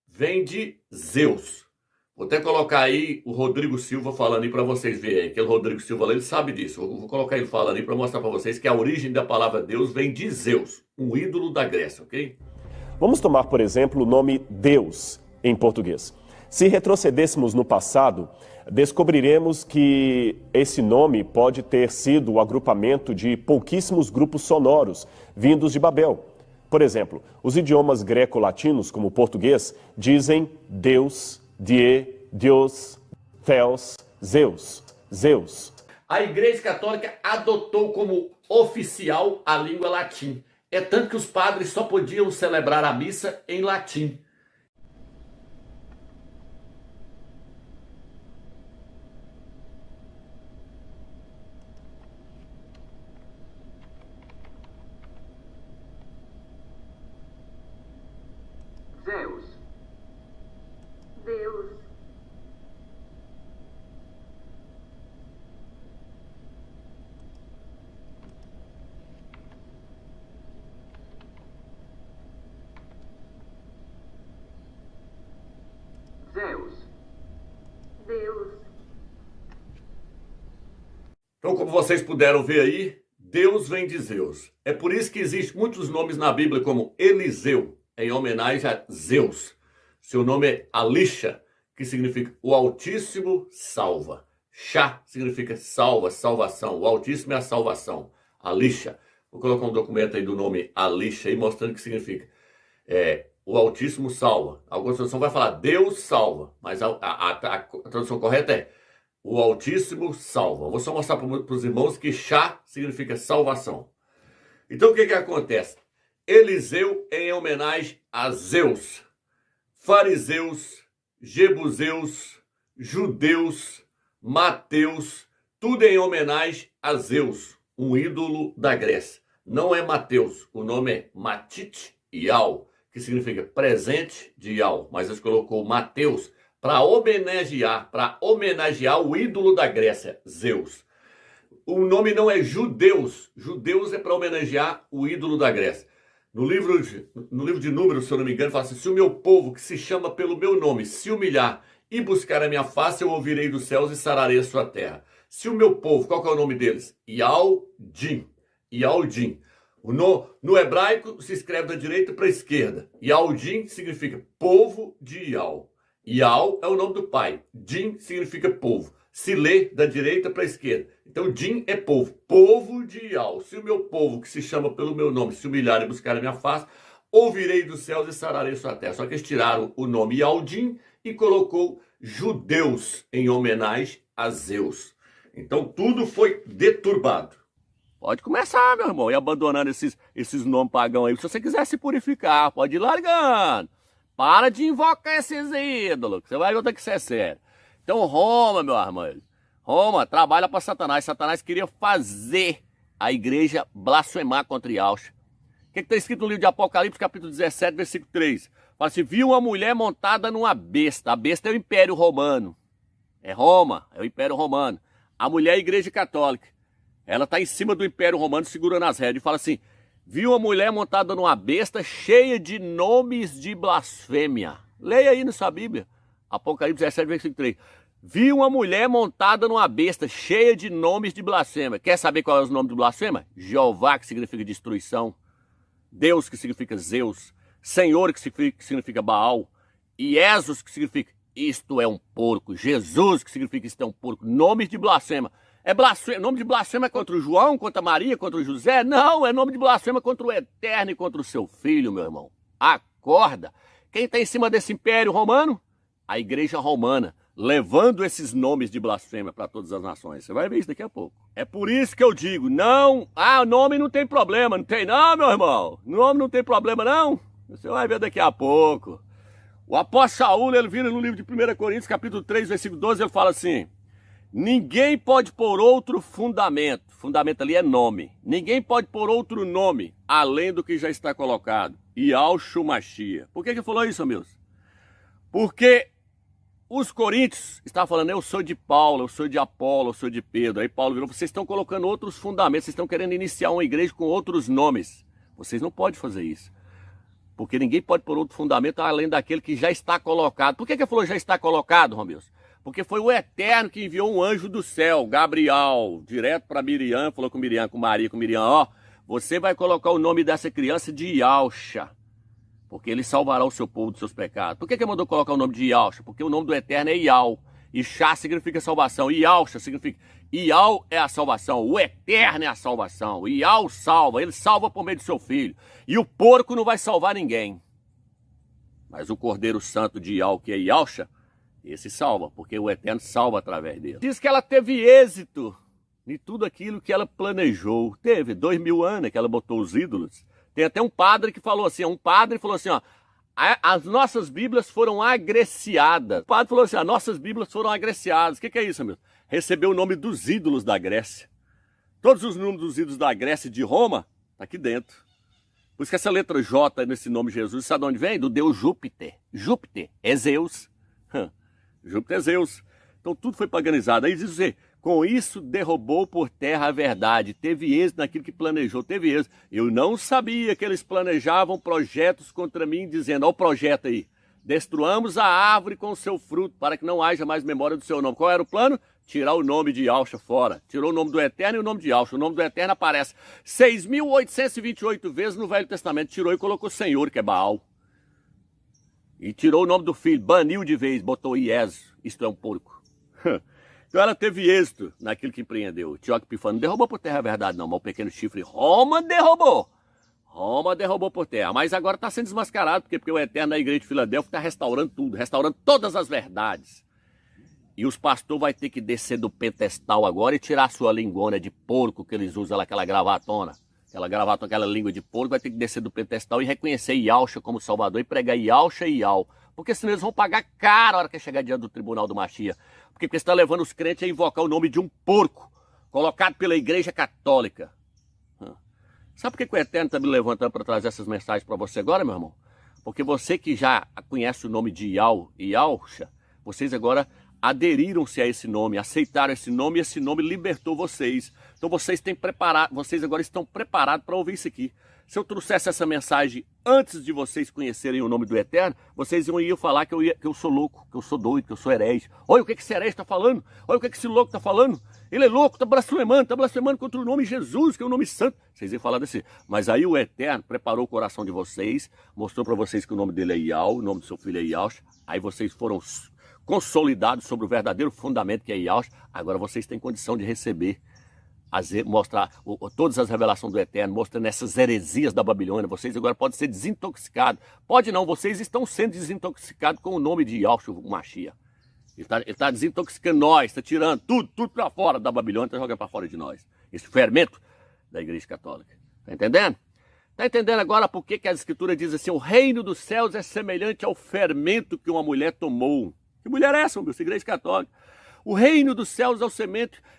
vem de Zeus. Vou até colocar aí o Rodrigo Silva falando aí para vocês verem. Aquele Rodrigo Silva, ele sabe disso. Eu vou colocar ele falando aí para mostrar para vocês que a origem da palavra Deus vem de Zeus, um ídolo da Grécia, ok? Vamos tomar, por exemplo, o nome Deus em português. Se retrocedêssemos no passado, descobriremos que esse nome pode ter sido o agrupamento de pouquíssimos grupos sonoros vindos de Babel. Por exemplo, os idiomas greco-latinos, como o português, dizem Deus, Die, Deus, Theos, Zeus, Zeus. A Igreja Católica adotou como oficial a língua latim. É tanto que os padres só podiam celebrar a missa em latim. Zeus. Deus. Zeus. Deus. Então, como vocês puderam ver aí, Deus vem de Zeus. É por isso que existem muitos nomes na Bíblia como Eliseu, em homenagem a Zeus. Seu nome é Alisha, que significa o Altíssimo salva. Shá significa salva, salvação. O Altíssimo é a salvação. Alisha. Vou colocar um documento aí do nome Alisha aí mostrando o que significa. O Altíssimo salva. Alguma tradução vai falar Deus salva, mas a tradução correta é o Altíssimo salva. Vou só mostrar para os irmãos que Shá significa salvação. Então o que acontece? Eliseu em homenagem a Zeus. Fariseus, Jebuseus, judeus, Mateus, tudo em homenagem a Zeus, um ídolo da Grécia. Não é Mateus, o nome é Matite Ial, que significa presente de Ial, mas eles colocou Mateus para homenagear o ídolo da Grécia, Zeus. O nome não é judeus, judeus é para homenagear o ídolo da Grécia. No livro de Números, se eu não me engano, fala assim: se o meu povo, que se chama pelo meu nome, se humilhar e buscar a minha face, eu ouvirei dos céus e sararei a sua terra. Se o meu povo, qual que é o nome deles? Yaldin. Yaldin. No hebraico se escreve da direita para a esquerda. Yaldin significa povo de Ial. Ial é o nome do pai. Din significa povo. Se lê da direita para a esquerda. Então, Din é povo. Povo de Ial. Se o meu povo, que se chama pelo meu nome, se humilhar e buscar a minha face, ouvirei dos céus e sararei sua terra. Só que eles tiraram o nome Yaldin e colocou judeus em homenagem a Zeus. Então, tudo foi deturbado. Pode começar, meu irmão, e abandonando esses nomes pagãos aí. Se você quiser se purificar, pode ir largando. Para de invocar esses ídolos, que você vai ver que isso é sério. Então Roma, meu irmão, Roma trabalha para Satanás. Satanás queria fazer a igreja blasfemar contra Yahshua. O que está escrito no livro de Apocalipse, capítulo 17, versículo 3? Fala assim: viu uma mulher montada numa besta. A besta é o Império Romano. É Roma, é o Império Romano. A mulher é a Igreja Católica. Ela está em cima do Império Romano, segurando as rédeas. E fala assim: viu uma mulher montada numa besta cheia de nomes de blasfêmia. Leia aí na sua Bíblia. Apocalipse 17, versículo 3. Viu uma mulher montada numa besta cheia de nomes de blasfêmia. Quer saber qual é o nome de blasfêmia? Jeová, que significa destruição. Deus, que significa Zeus. Senhor, que significa Baal. Iesus, que significa isto é um porco. Jesus, que significa isto é um porco. Nomes de blasfêmia. É blasfêmia. Nome de blasfêmia contra o João, contra a Maria, contra o José? Não, é nome de blasfêmia contra o Eterno e contra o seu filho, meu irmão. Acorda. Quem está em cima desse Império Romano? A Igreja Romana, levando esses nomes de blasfêmia para todas as nações. Você vai ver isso daqui a pouco. É por isso que eu digo, não, nome não tem problema, não tem não, meu irmão. Nome não tem problema não. Você vai ver daqui a pouco. O apóstolo Saulo, ele vira no livro de 1 Coríntios, capítulo 3, versículo 12, ele fala assim: ninguém pode pôr outro fundamento. Fundamento ali é nome. Ninguém pode pôr outro nome além do que já está colocado. Yahshua Mashiach. Por que ele falou isso, meus? Porque os coríntios estavam falando, eu sou de Paulo, eu sou de Apolo, eu sou de Pedro. Aí Paulo virou, vocês estão colocando outros fundamentos, vocês estão querendo iniciar uma igreja com outros nomes. Vocês não podem fazer isso. Porque ninguém pode pôr outro fundamento além daquele que já está colocado. Por que ele falou já está colocado, Romilson? Porque foi o Eterno que enviou um anjo do céu, Gabriel, direto para Miriam, falou com Miriam, com Maria, ó, você vai colocar o nome dessa criança de Yalcha, porque ele salvará o seu povo dos seus pecados. Por que ele mandou colocar o nome de Yalcha? Porque o nome do Eterno é Ial, e Chá significa salvação, Yalcha significa, Ial é a salvação, o Eterno é a salvação, Ial salva, ele salva por meio do seu filho, e o porco não vai salvar ninguém, mas o Cordeiro Santo de Ial, que é Yalcha, esse salva, porque o Eterno salva através dele. Diz que ela teve êxito em tudo aquilo que ela planejou. Teve 2000 anos que ela botou os ídolos. Tem até um padre que falou assim, ó, as nossas Bíblias foram agreciadas. O padre falou assim, as nossas Bíblias foram agreciadas. O que é isso, meu? Recebeu o nome dos ídolos da Grécia. Todos os nomes dos ídolos da Grécia e de Roma, tá aqui dentro. Por isso que essa letra J nesse nome Jesus, sabe de onde vem? Do deus Júpiter. Júpiter é Zeus. Júpiter é Zeus. Então tudo foi paganizado. Aí diz assim, com isso derrubou por terra a verdade. Teve êxito naquilo que planejou, teve êxito. Eu não sabia que eles planejavam projetos contra mim, dizendo, ó o projeto aí, destruamos a árvore com o seu fruto, para que não haja mais memória do seu nome. Qual era o plano? Tirar o nome de Yalcha fora. Tirou o nome do Eterno e o nome de Yalcha. O nome do Eterno aparece 6.828 vezes no Velho Testamento. Tirou e colocou Senhor, que é Baal. E tirou o nome do filho, baniu de vez, botou Ies, isto é um porco. Então ela teve êxito naquilo que empreendeu. Teócrito Epifânio não derrubou por terra a verdade não, mas o pequeno chifre Roma derrubou. Roma derrubou por terra, mas agora está sendo desmascarado, porque o Eterno da igreja de Filadélfia está restaurando tudo, restaurando todas as verdades. E os pastores vão ter que descer do pedestal agora e tirar a sua lingona de porco que eles usam, aquela gravatona. Aquela gravata, aquela língua de porco, vai ter que descer do pedestal e reconhecer Yalcha como Salvador e pregar Yalcha e Ial. Porque senão eles vão pagar caro a hora que chegar diante do tribunal do Mashiach. Porque você está levando os crentes a invocar o nome de um porco, colocado pela igreja católica. Sabe por que o Eterno está me levantando para trazer essas mensagens para você agora, meu irmão? Porque você que já conhece o nome de Ial e Yalcha, vocês agora aderiram-se a esse nome, aceitaram esse nome e esse nome libertou vocês. Então vocês agora estão preparados para ouvir isso aqui. Se eu trouxesse essa mensagem antes de vocês conhecerem o nome do Eterno, vocês iam falar que eu sou louco, que eu sou doido, que eu sou herege. Olha o que esse herege está falando, olha o que esse louco está falando. Ele é louco, está blasfemando contra o nome Jesus, que é o nome santo. Vocês iam falar desse. Mas aí o Eterno preparou o coração de vocês, mostrou para vocês que o nome dele é Ial, o nome do seu filho é Yalcha. Aí vocês foram consolidados sobre o verdadeiro fundamento que é Yalcha. Agora vocês têm condição de receber, mostrar todas as revelações do Eterno, mostrando essas heresias da Babilônia. Vocês agora podem ser desintoxicados. Pode não, vocês estão sendo desintoxicados com o nome de Yalcha, o Mashiach. Ele está desintoxicando nós, está tirando tudo para fora da Babilônia, está jogando para fora de nós. Esse fermento da igreja católica. Está entendendo? Está entendendo agora por que a Escritura diz assim, o reino dos céus é semelhante ao fermento que uma mulher tomou. Que mulher é essa, meu? Igreja católica. O reino dos céus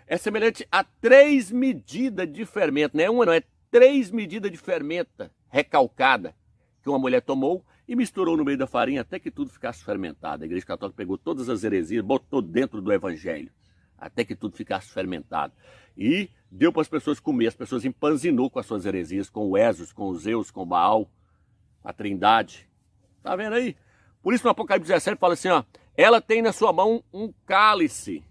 é semelhante a 3 medidas de fermento. Não é uma, não, é 3 medidas de fermenta recalcada que uma mulher tomou e misturou no meio da farinha até que tudo ficasse fermentado. A igreja católica pegou todas as heresias, botou dentro do evangelho, até que tudo ficasse fermentado. E deu para as pessoas comer. As pessoas empanzinou com as suas heresias, com o Esos, com o Zeus, com o Baal, a Trindade. Tá vendo aí? Por isso no Apocalipse 17 fala assim, ó, ela tem na sua mão um cálice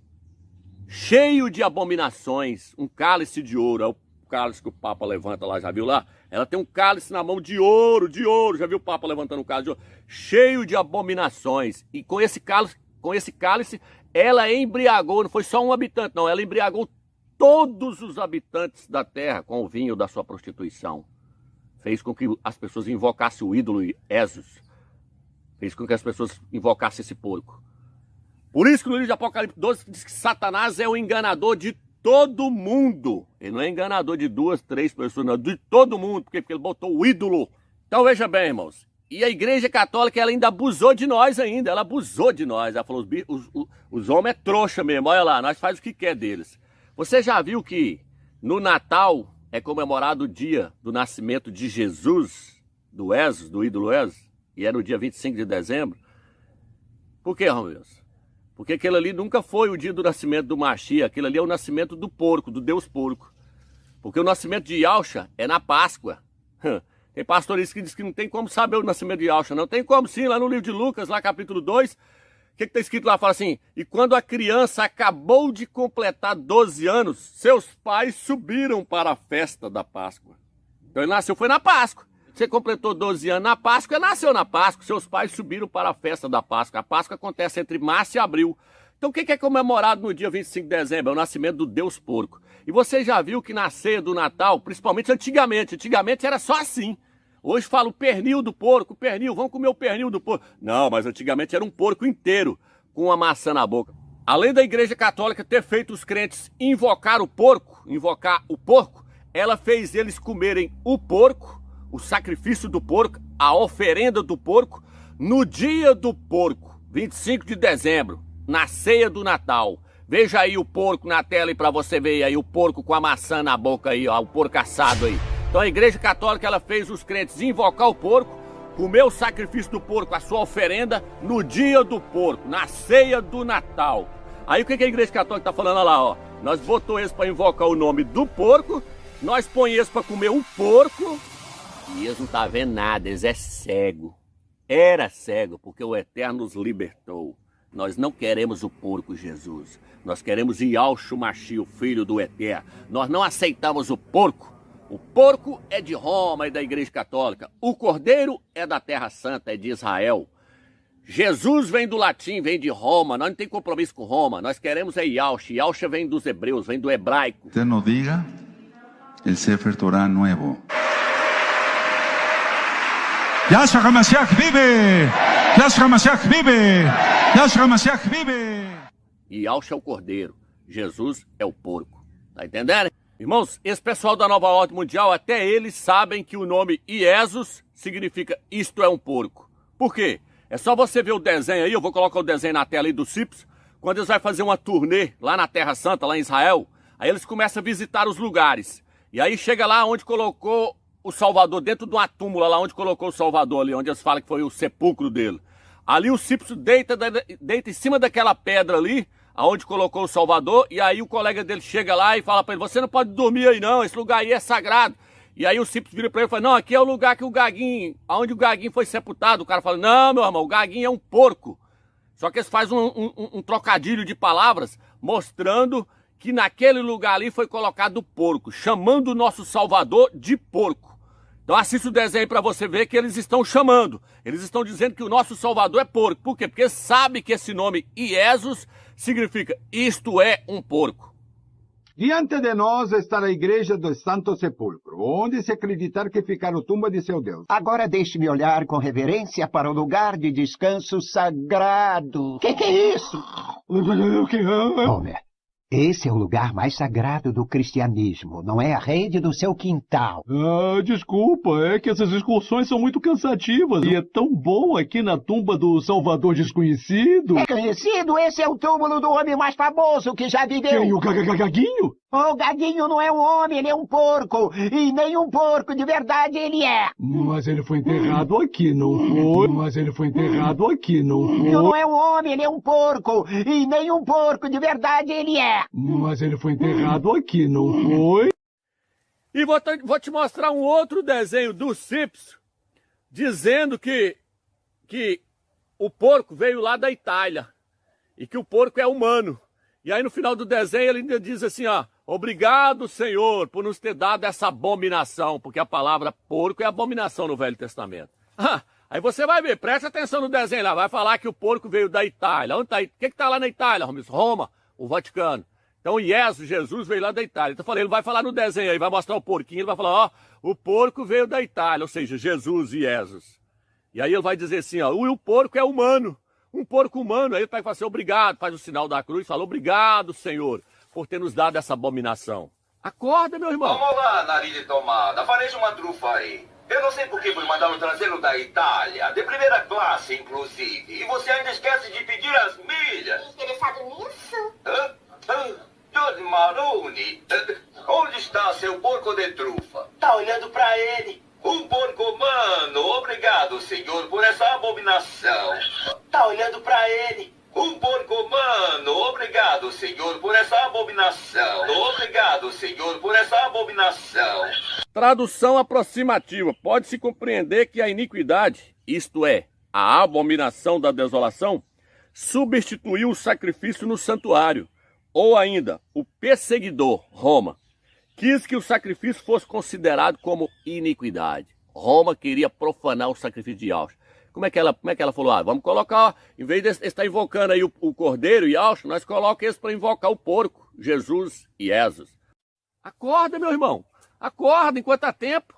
cheio de abominações, um cálice de ouro, é o cálice que o Papa levanta lá, já viu lá? Ela tem um cálice na mão de ouro, já viu o Papa levantando um cálice de ouro? Cheio de abominações. E com esse cálice, ela embriagou, não foi só um habitante, não, ela embriagou todos os habitantes da terra com o vinho da sua prostituição. Fez com que as pessoas invocassem o ídolo Esos. Fez com que as pessoas invocassem esse porco. Por isso que no livro de Apocalipse 12 diz que Satanás é o enganador de todo mundo. Ele não é enganador de 2, 3 pessoas, não, de todo mundo, porque ele botou o ídolo. Então veja bem, irmãos, e a igreja católica ela ainda abusou de nós ainda, ela abusou de nós. Ela falou, os homens é trouxa mesmo, olha lá, nós faz o que quer deles. Você já viu que no Natal é comemorado o dia do nascimento de Jesus, do Esos, do ídolo Esos? E é no dia 25 de dezembro. Por quê, Romilson? Porque aquele ali nunca foi o dia do nascimento do Mashiach, aquele ali é o nascimento do porco, do Deus porco. Porque o nascimento de Yahshua é na Páscoa. Tem pastorista que diz que não tem como saber o nascimento de Yahshua, não. Tem como sim, lá no livro de Lucas, lá capítulo 2, o que está escrito lá? Fala assim, e quando a criança acabou de completar 12 anos, seus pais subiram para a festa da Páscoa. Então ele nasceu, foi na Páscoa. Você completou 12 anos na Páscoa, nasceu na Páscoa, seus pais subiram para a festa da Páscoa. A Páscoa acontece entre março e abril. Então o que é comemorado no dia 25 de dezembro? É o nascimento do Deus porco. E você já viu que na ceia do Natal, principalmente antigamente era só assim. Hoje fala o pernil do porco, pernil, vamos comer o pernil do porco. Não, mas antigamente era um porco inteiro, com uma maçã na boca. Além da Igreja Católica ter feito os crentes invocar o porco, ela fez eles comerem o porco, o sacrifício do porco, a oferenda do porco, no dia do porco, 25 de dezembro, na ceia do Natal. Veja aí o porco na tela e para você ver aí o porco com a maçã na boca aí, ó, o porco assado aí. Então a Igreja Católica ela fez os crentes invocar o porco, comer o sacrifício do porco, a sua oferenda, no dia do porco, na ceia do Natal. Aí o que a Igreja Católica está falando lá, ó? Nós botou eles para invocar o nome do porco, nós põe eles para comer o porco, e eles não tá vendo nada, eles é cego. Era cego, porque o Eterno nos libertou. Nós não queremos o porco Jesus. Nós queremos Yahshua Mashiach, o Filho do Eterno. Nós não aceitamos o porco. O porco é de Roma e da Igreja Católica. O cordeiro é da Terra Santa, é de Israel. Jesus vem do latim, vem de Roma. Nós não temos compromisso com Roma. Nós queremos é Yahshua. Yahshua vem dos hebreus, vem do hebraico. Eterno diga, el Sefer Torah nuevo. Yahshua HaMashiach vive! Yahshua HaMashiach vive! Yahshua HaMashiach vive! E Yahshua é o cordeiro, Jesus é o porco. Tá entendendo? Irmãos, esse pessoal da Nova Ordem Mundial, até eles sabem que o nome Iesus significa isto é um porco. Por quê? É só você ver o desenho aí, eu vou colocar o desenho na tela aí do CIPS, quando eles vão fazer uma turnê lá na Terra Santa, lá em Israel, aí eles começam a visitar os lugares. E aí chega lá onde colocou o Salvador, dentro de uma túmula lá onde colocou o Salvador ali, onde eles falam que foi o sepulcro dele. Ali o Cipso deita em cima daquela pedra ali, aonde colocou o Salvador, e aí o colega dele chega lá e fala para ele, você não pode dormir aí não, esse lugar aí é sagrado. E aí o Cipso vira para ele e fala, não, aqui é o lugar que o Gaguinho, aonde o Gaguinho foi sepultado. O cara fala, não, meu irmão, o Gaguinho é um porco. Só que eles fazem um trocadilho de palavras, mostrando que naquele lugar ali foi colocado o porco, chamando o nosso Salvador de porco. Então assista o desenho para você ver que eles estão chamando. Eles estão dizendo que o nosso Salvador é porco. Por quê? Porque sabe que esse nome Iesus significa isto é um porco. Diante de nós está a igreja do Santo Sepulcro, onde se acreditar que ficará a tumba de seu Deus. Agora deixe-me olhar com reverência para o lugar de descanso sagrado. Que é isso? Homer, esse é o lugar mais sagrado do cristianismo, não é a rede do seu quintal. Desculpa, é que essas excursões são muito cansativas. E é tão bom aqui na tumba do Salvador desconhecido. É conhecido? Esse é o túmulo do homem mais famoso que já viveu. E o Gaguinho? O Gaguinho não é um homem, ele é um porco. E nem um porco de verdade ele é. Mas ele foi enterrado aqui, não foi? Mas ele foi enterrado aqui, não foi? Não é um homem, ele é um porco. E nem um porco de verdade ele é. Mas ele foi enterrado aqui, não foi? E vou te mostrar um outro desenho do Cipso, dizendo que o porco veio lá da Itália. E que o porco é humano. E aí no final do desenho ele ainda diz assim, ó, obrigado, Senhor, por nos ter dado essa abominação, porque a palavra porco é abominação no Velho Testamento. Aí você vai ver, presta atenção no desenho lá, vai falar que o porco veio da Itália. Onde tá? O que tá lá na Itália, Roma, o Vaticano. Então Jesus veio lá da Itália. Então eu falei, ele vai falar no desenho aí, vai mostrar o porquinho, ele vai falar, ó, o porco veio da Itália, ou seja, Jesus e Jesus. E aí ele vai dizer assim, ó, o porco é humano. Um porco humano, aí ele vai falar assim, obrigado, faz o sinal da cruz, fala, obrigado, Senhor, por ter nos dado essa abominação. Acorda, meu irmão. Vamos lá, nariz de tomada, fareja uma trufa aí. Eu não sei por que fui mandá-lo trazê-lo da Itália, de primeira classe, inclusive. E você ainda esquece de pedir as milhas. Interessado nisso? George Maroni, onde está seu porco de trufa? Tá olhando pra ele. Um porco humano, obrigado, senhor, por essa abominação. Tá olhando pra ele. Um porco humano. tradução aproximativa, pode-se compreender que a iniquidade, isto é, a abominação da desolação, substituiu o sacrifício no santuário, ou ainda, o perseguidor, Roma, quis que o sacrifício fosse considerado como iniquidade. Roma queria profanar o sacrifício de Yahshua. Como é que ela falou? Ah, vamos colocar, em vez de estar invocando aí o cordeiro e Yahshua, nós colocamos esse para invocar o porco, Jesus e Jesus. Acorda, meu irmão. Acorda enquanto há tempo.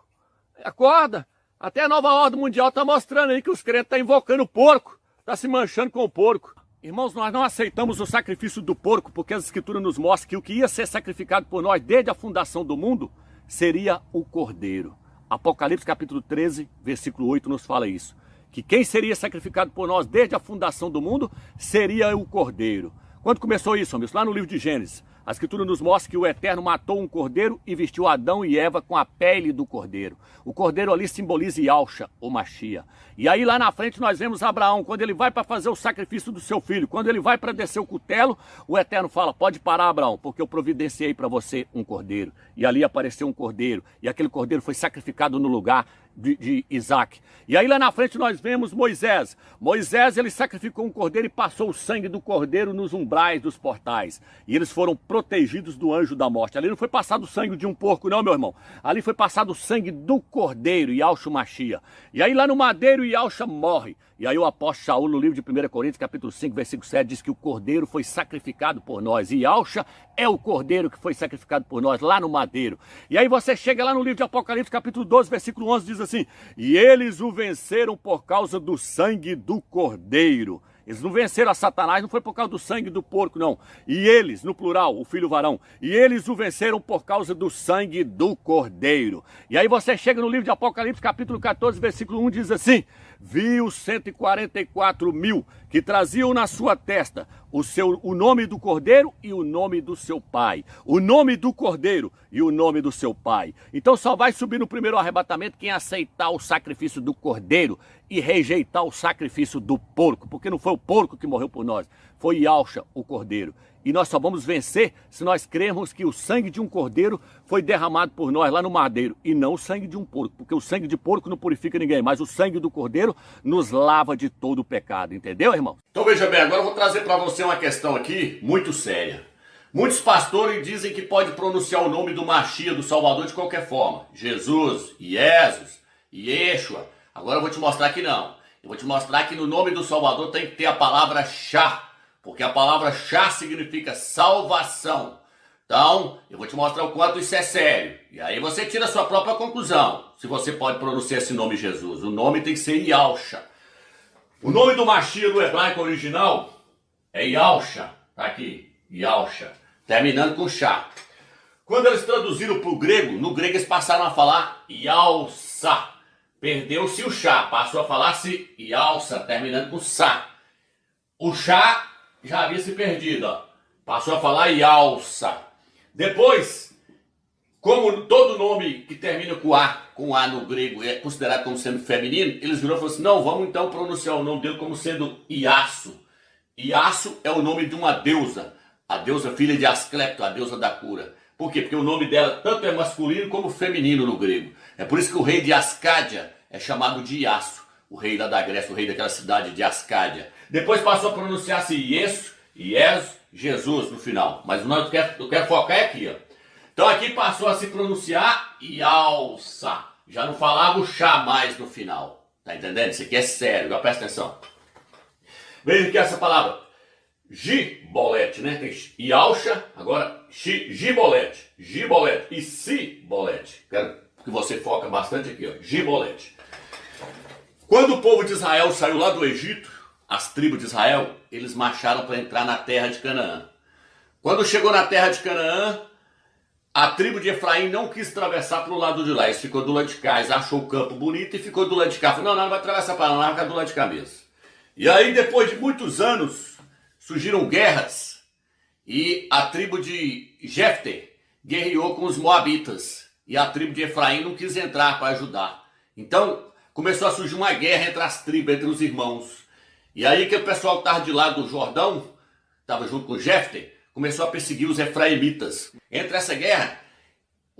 Acorda. Até a nova ordem mundial está mostrando aí que os crentes estão invocando o porco. Está se manchando com o porco. Irmãos, nós não aceitamos o sacrifício do porco porque as escrituras nos mostram que o que ia ser sacrificado por nós desde a fundação do mundo seria o cordeiro. Apocalipse capítulo 13, versículo 8 nos fala isso. Que quem seria sacrificado por nós desde a fundação do mundo seria o cordeiro. Quando começou isso, amigos? Lá no livro de Gênesis. A escritura nos mostra que o Eterno matou um cordeiro e vestiu Adão e Eva com a pele do cordeiro. O cordeiro ali simboliza Yahshua, o Mashiach. E aí lá na frente nós vemos Abraão, quando ele vai para fazer o sacrifício do seu filho, quando ele vai para descer o cutelo, o Eterno fala, pode parar, Abraão, porque eu providenciei para você um cordeiro. E ali apareceu um cordeiro, e aquele cordeiro foi sacrificado no lugar de Isaac. E aí lá na frente nós vemos Moisés. Moisés, ele sacrificou um cordeiro e passou o sangue do cordeiro nos umbrais dos portais. E eles foram protegidos do anjo da morte. Ali não foi passado o sangue de um porco não, meu irmão. Ali foi passado o sangue do cordeiro, Yahshua Mashiach. E aí lá no madeiro, Yahshua morre. E aí o apóstolo Shaul, no livro de 1 Coríntios, capítulo 5, versículo 7, diz que o cordeiro foi sacrificado por nós. E Yahshua é o cordeiro que foi sacrificado por nós lá no madeiro. E aí você chega lá no livro de Apocalipse, capítulo 12, versículo 11, diz assim, e eles o venceram por causa do sangue do cordeiro. Eles não venceram a Satanás, não foi por causa do sangue do porco, não. E eles, no plural, o filho varão, e eles o venceram por causa do sangue do cordeiro. E aí você chega no livro de Apocalipse, capítulo 14, versículo 1, diz assim, viu 144 mil que traziam na sua testa o nome do cordeiro e o nome do seu pai. O nome do cordeiro e o nome do seu pai. Então só vai subir no primeiro arrebatamento quem aceitar o sacrifício do cordeiro e rejeitar o sacrifício do porco. Porque não foi o porco que morreu por nós, foi Yahshua, o cordeiro. E nós só vamos vencer se nós crermos que o sangue de um cordeiro foi derramado por nós lá no madeiro. E não o sangue de um porco, porque o sangue de porco não purifica ninguém, mas o sangue do cordeiro nos lava de todo o pecado. Entendeu, irmão? Então veja bem, agora eu vou trazer para você uma questão aqui muito séria. Muitos pastores dizem que pode pronunciar o nome do Mashiach, do Salvador, de qualquer forma. Jesus, Jesus, Yeshua. Agora eu vou te mostrar que não. Eu vou te mostrar que no nome do Salvador tem que ter a palavra Shah. Porque a palavra Shah significa salvação. Então, eu vou te mostrar o quanto isso é sério. E aí você tira a sua própria conclusão. Se você pode pronunciar esse nome Jesus. O nome tem que ser Yahshua. O nome do Mashiach no hebraico original é Yahshua. Tá aqui, Yahshua. Terminando com Shah. Quando eles traduziram para o grego, no grego eles passaram a falar Yalsa. Perdeu-se o Shah. Passou a falar-se Yalsa, terminando com Sa. O Shah já havia se perdido, ó. Passou a falar Yalsa. Depois, como todo nome que termina com A no grego é considerado como sendo feminino, eles viram e falaram assim, não, vamos então pronunciar o nome dele como sendo Iasso. Iasso é o nome de uma deusa, a deusa filha de Asclepto, a deusa da cura. Por quê? Porque o nome dela tanto é masculino como feminino no grego. É por isso que o rei de Ascádia é chamado de Iasso, o rei lá da Grécia, o rei daquela cidade de Ascádia. Depois passou a pronunciar-se Yesu, Jesus no final. Mas o que eu quero focar é aqui, ó. Então aqui passou a se pronunciar Yalsa. Já não falava o Shah mais no final. Tá entendendo? Isso aqui é sério, agora presta atenção. Veja que essa palavra Gibolete, né? Tem Yalsha, agora Gibolete. Gibolete e Sibolete. Quero que você foca bastante aqui, ó. Gibolete. Quando o povo de Israel saiu lá do Egito, as tribos de Israel, eles marcharam para entrar na terra de Canaã. Quando chegou na terra de Canaã, a tribo de Efraim não quis atravessar para o lado de lá. Eles ficou do lado de cá, eles achou o campo bonito e ficou do lado de cá. Falou, não vai atravessar para lá, não vai ficar do lado de cá mesmo. E aí, depois de muitos anos, surgiram guerras e a tribo de Jefté guerreou com os moabitas. E a tribo de Efraim não quis entrar para ajudar. Então, começou a surgir uma guerra entre as tribos, entre os irmãos. E aí que o pessoal que estava de lá do Jordão, estava junto com Jefté, começou a perseguir os efraimitas. Entre essa guerra,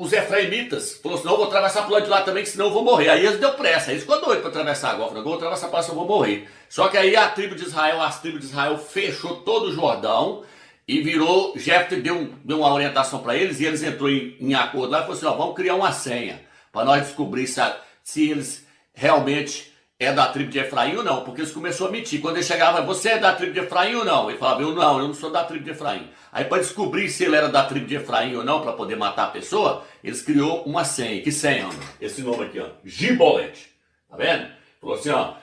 os efraimitas falaram assim, não, eu vou atravessar pro lado de lá também, que senão eu vou morrer. Aí eles deu pressa, aí eles ficou doido para atravessar agora. Falaram, vou atravessar para lá, eu vou morrer. Só que aí as tribos de Israel fechou todo o Jordão e virou, Jefté deu uma orientação para eles e eles entrou em acordo lá e falou assim, ó, vamos criar uma senha para nós descobrir se eles realmente é da tribo de Efraim ou não, porque eles começaram a mentir. Quando ele chegava, você é da tribo de Efraim ou não? Ele falava, eu não sou da tribo de Efraim. Aí para descobrir se ele era da tribo de Efraim ou não, para poder matar a pessoa, eles criou uma senha. Que senha, mano? Esse nome aqui, ó, Gibolete. Tá vendo? Falou assim, ó,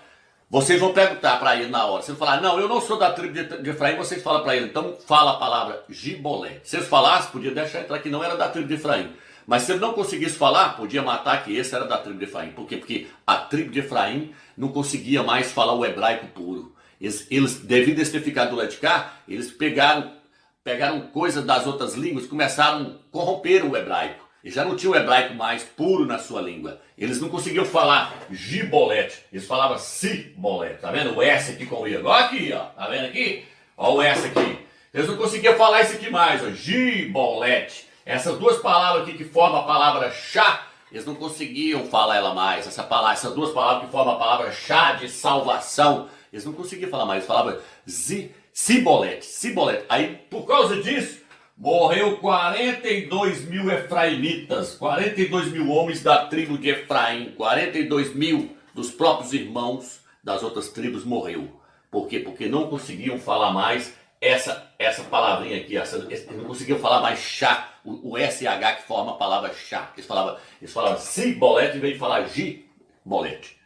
vocês vão perguntar para ele na hora. Se ele falar, não, eu não sou da tribo de Efraim, vocês falam para ele, então fala a palavra Gibolete. Se eles falassem, podia deixar entrar que não era da tribo de Efraim. Mas se ele não conseguisse falar, podia matar que esse era da tribo de Efraim. Por quê? Porque a tribo de Efraim não conseguia mais falar o hebraico puro. Eles devido a ter ficado do lado de cá, eles pegaram coisas das outras línguas, começaram a corromper o hebraico. Eles já não tinham o hebraico mais puro na sua língua. Eles não conseguiam falar Gibolete, eles falavam Sibolete. Tá vendo o S aqui com o I? Igual aqui, ó. Tá vendo aqui? Ó o S aqui. Eles não conseguiam falar isso aqui mais, ó. Gibolete. Essas duas palavras aqui que formam a palavra chá, eles não conseguiam falar ela mais. Essas duas palavras que formam a palavra chá de salvação, eles não conseguiam falar mais. Eles falavam Sibolete. Aí, por causa disso, morreu 42 mil efraimitas, 42 mil homens da tribo de Efraim, 42 mil dos próprios irmãos das outras tribos morreu. Por quê? Porque não conseguiam falar mais essa palavrinha aqui, eles não conseguiam falar mais chá, o SH que forma a palavra chá. Eles falavam Sibolete em vez de falar Gibolete,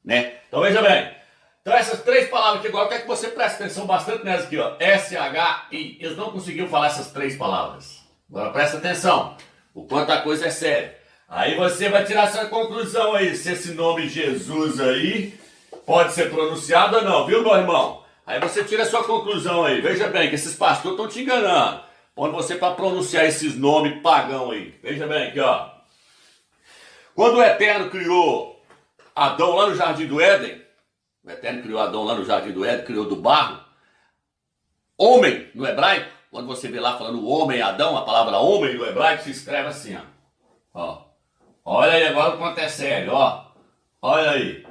né? Então veja bem, então essas três palavras aqui agora, eu quero que você preste atenção bastante nessas aqui, ó, SHI, eles não conseguiam falar essas três palavras. Agora presta atenção, o quanto a coisa é séria. Aí você vai tirar sua conclusão aí, se esse nome Jesus aí pode ser pronunciado ou não, viu, meu irmão? Aí você tira a sua conclusão aí. Veja bem que esses pastores estão te enganando. Pondo você para pronunciar esses nomes pagão aí. Veja bem aqui, ó. Quando o Eterno criou Adão lá no Jardim do Éden, o Eterno criou Adão lá no Jardim do Éden, criou do barro. Homem, no hebraico, quando você vê lá falando homem, Adão, a palavra homem no hebraico se escreve assim, ó. Olha aí agora o quanto é sério, ó. Olha aí.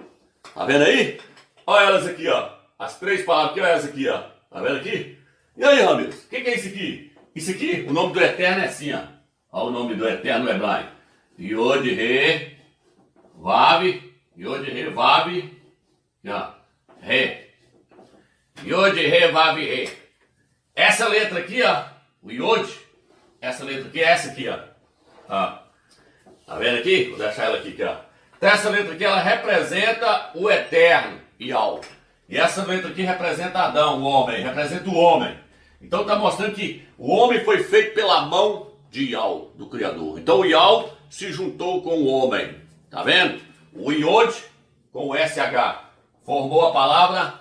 Tá vendo aí? Olha elas aqui, ó. As três palavras aqui, olha essa aqui, ó. Tá vendo aqui? E aí, Ramiro? O que é isso aqui? Isso aqui, o nome do Eterno é assim, ó. Olha o nome do Eterno no hebraico. Yod, Re, Vav, Yod, Re, Vav, Re. Yod, Re, Vav, Re. Essa letra aqui, ó, o Yod, essa letra aqui é essa aqui, ó. Tá vendo aqui? Vou deixar ela aqui, ó. Então essa letra aqui, ela representa o Eterno, Yahweh. E essa letra aqui representa Adão, o homem, representa o homem. Então está mostrando que o homem foi feito pela mão de Yahweh, do Criador. Então o Yahweh se juntou com o homem. Tá vendo? O Yod com o SH formou a palavra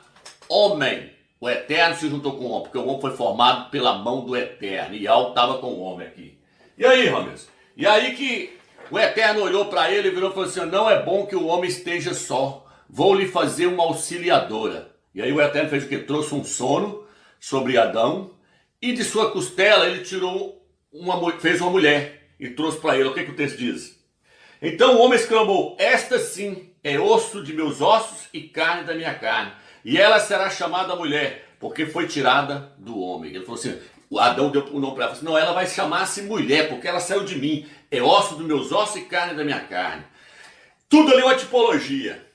homem. O Eterno se juntou com o homem, porque o homem foi formado pela mão do Eterno. E Yahweh estava com o homem aqui. E aí, Rames? E aí que o Eterno olhou para ele e virou e falou assim, não é bom que o homem esteja só. Vou lhe fazer uma auxiliadora. E aí o Eterno fez o que? Trouxe um sono sobre Adão e de sua costela ele fez uma mulher e trouxe para ele. O que o texto diz? Então o homem exclamou, esta sim é osso de meus ossos e carne da minha carne. E ela será chamada mulher, porque foi tirada do homem. Ele falou assim, o Adão deu o nome para ela. Falou assim, não, ela vai chamar-se mulher, porque ela saiu de mim. É osso dos meus ossos e carne da minha carne. Tudo ali é uma tipologia.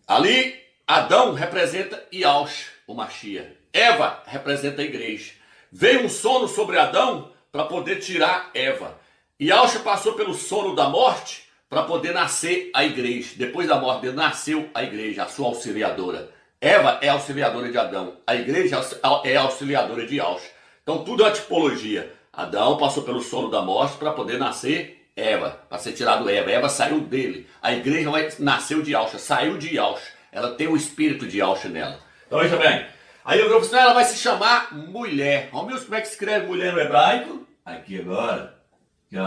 Ali, Adão representa Yahushua, o Mashiach. Eva representa a igreja. Veio um sono sobre Adão para poder tirar Eva. Yahushua passou pelo sono da morte para poder nascer a igreja. Depois da morte dele, nasceu a igreja, a sua auxiliadora. Eva é auxiliadora de Adão. A igreja é auxiliadora de Yahushua. Então, tudo é uma tipologia. Adão passou pelo sono da morte para poder nascer Eva, para ser tirado Eva. Eva saiu dele. A igreja nasceu de Yahushua, saiu de Yahushua. Ela tem o espírito de Yahushua nela. Então veja bem. Aí eu falei, ela vai se chamar mulher. Vamos ver como é que se escreve mulher no hebraico. Aqui agora. Aqui,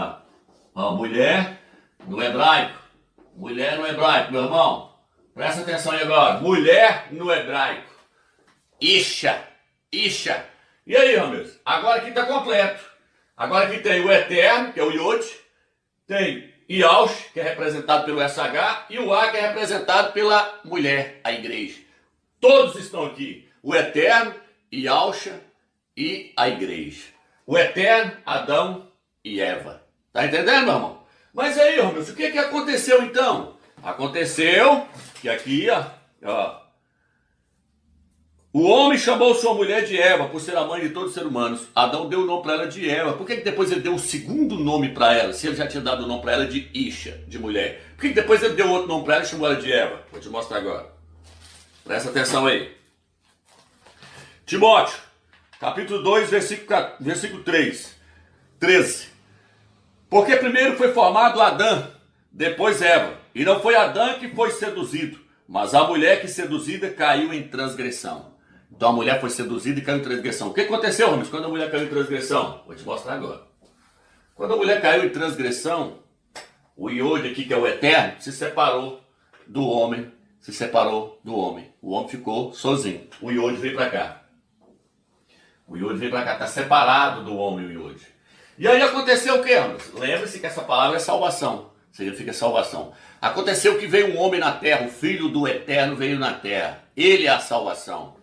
ó. Mulher no hebraico. Mulher no hebraico, meu irmão. Presta atenção aí agora. Mulher no hebraico. Isha. Isha. E aí, Ramiro? Agora aqui está completo. Agora aqui tem o Eterno, que é o Yod. tem Yaush, que é representado pelo SH, e o A, que é representado pela mulher, a igreja. Todos estão aqui. O Eterno, Yausha e a igreja. O Eterno, Adão e Eva. Tá entendendo, meu irmão? Mas aí, Romilson, o que aconteceu então? Aconteceu que aqui, ó, o homem chamou sua mulher de Eva, por ser a mãe de todos os seres humanos. Adão deu o nome para ela de Eva. Por que depois ele deu um segundo nome para ela, se ele já tinha dado o nome para ela de Isha, de mulher? Por que depois ele deu outro nome para ela e chamou ela de Eva? Vou te mostrar agora. Presta atenção aí. Timóteo, capítulo 2, versículo 13. Porque primeiro foi formado Adão, depois Eva. E não foi Adão que foi seduzido, mas a mulher que seduzida caiu em transgressão. Então a mulher foi seduzida e caiu em transgressão. O que aconteceu, Ramos, quando a mulher caiu em transgressão? Vou te mostrar agora. Quando a mulher caiu em transgressão, o Iode aqui, que é o Eterno, se separou do homem. O homem ficou sozinho. O Iode veio para cá. Está separado do homem, o Iode. E aí aconteceu o que, Ramos? Lembre-se que essa palavra é salvação. Significa salvação. Aconteceu que veio um homem na terra, o Filho do Eterno veio na terra. Ele é a salvação.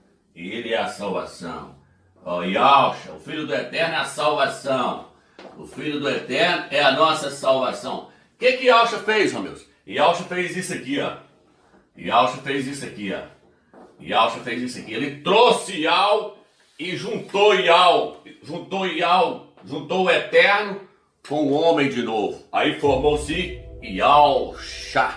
Ó, Yausha, o Filho do Eterno é a salvação. O Filho do Eterno é a nossa salvação. O que Yausha fez, Romeu? Yausha fez isso aqui, ó. Ele trouxe Yau e juntou o Eterno com o homem de novo. Aí formou-se Yausha.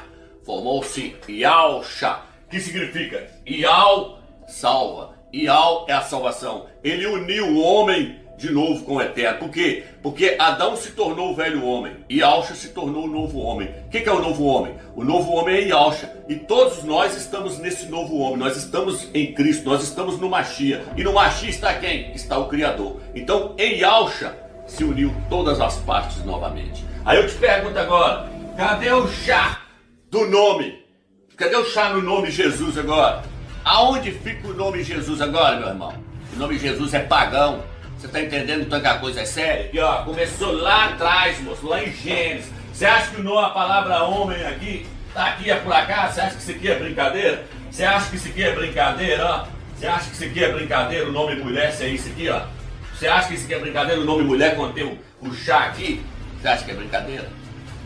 Que significa? Yau salva. Yau é a salvação. Ele uniu o homem de novo com o Eterno. Por quê? Porque Adão se tornou o velho homem. Yausha se tornou o novo homem. O que é o novo homem? O novo homem é Yausha. E todos nós estamos nesse novo homem. Nós estamos em Cristo. Nós estamos no Mashiach. E no Mashiach está quem? Está o Criador. Então, em Yausha se uniu todas as partes novamente. Aí eu te pergunto agora, cadê o chá do nome? Cadê o chá no nome Jesus agora? Aonde fica o nome Jesus agora, meu irmão? O nome Jesus é pagão. Você tá entendendo então que a coisa é séria? Aqui, ó, começou lá atrás, moço, lá em Gênesis. Você acha que a palavra homem aqui, tá aqui é por acaso? Você acha que isso aqui é brincadeira? Você acha que isso aqui é brincadeira, ó? Você acha que isso aqui é brincadeira, o nome mulher, se é isso aqui, ó? Você acha que isso aqui é brincadeira, o nome mulher, quando tem o chá aqui? Você acha que é brincadeira?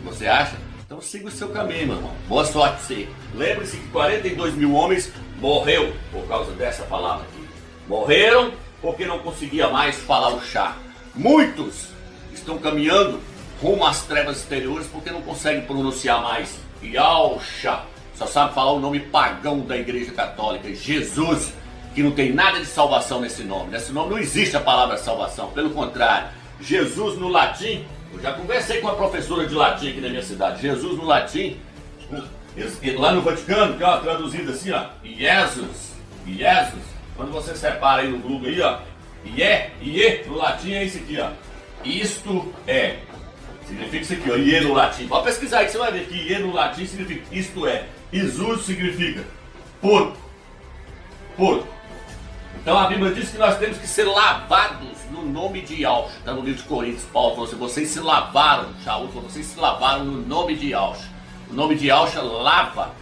Você acha? Então siga o seu caminho, meu irmão. Boa sorte pra você. Lembre-se que 42 mil homens morreu por causa dessa palavra aqui. Morreram porque não conseguia mais falar o chá. Muitos estão caminhando rumo às trevas exteriores porque não conseguem pronunciar mais Yausha. Só sabe falar o nome pagão da Igreja Católica, Jesus, que não tem nada de salvação nesse nome. Nesse nome não existe a palavra salvação, pelo contrário. Jesus no latim, eu já conversei com uma professora de latim aqui na minha cidade. Jesus no latim, lá no Vaticano, que é traduzido assim, ó, Jesus. Quando você separa aí no Google aí, ó, Iê, no latim é isso aqui, ó. Isto é. Significa isso aqui, ó, Iê no latim. Pode pesquisar aí que você vai ver que Iê no latim significa isto é. Jesus significa porco. Então a Bíblia diz que nós temos que ser lavados no nome de Yausha. Está no livro de Coríntios, Paulo falou assim, vocês se lavaram, Shaul falou, vocês se lavaram no nome de Yausha. O nome de Yausha lava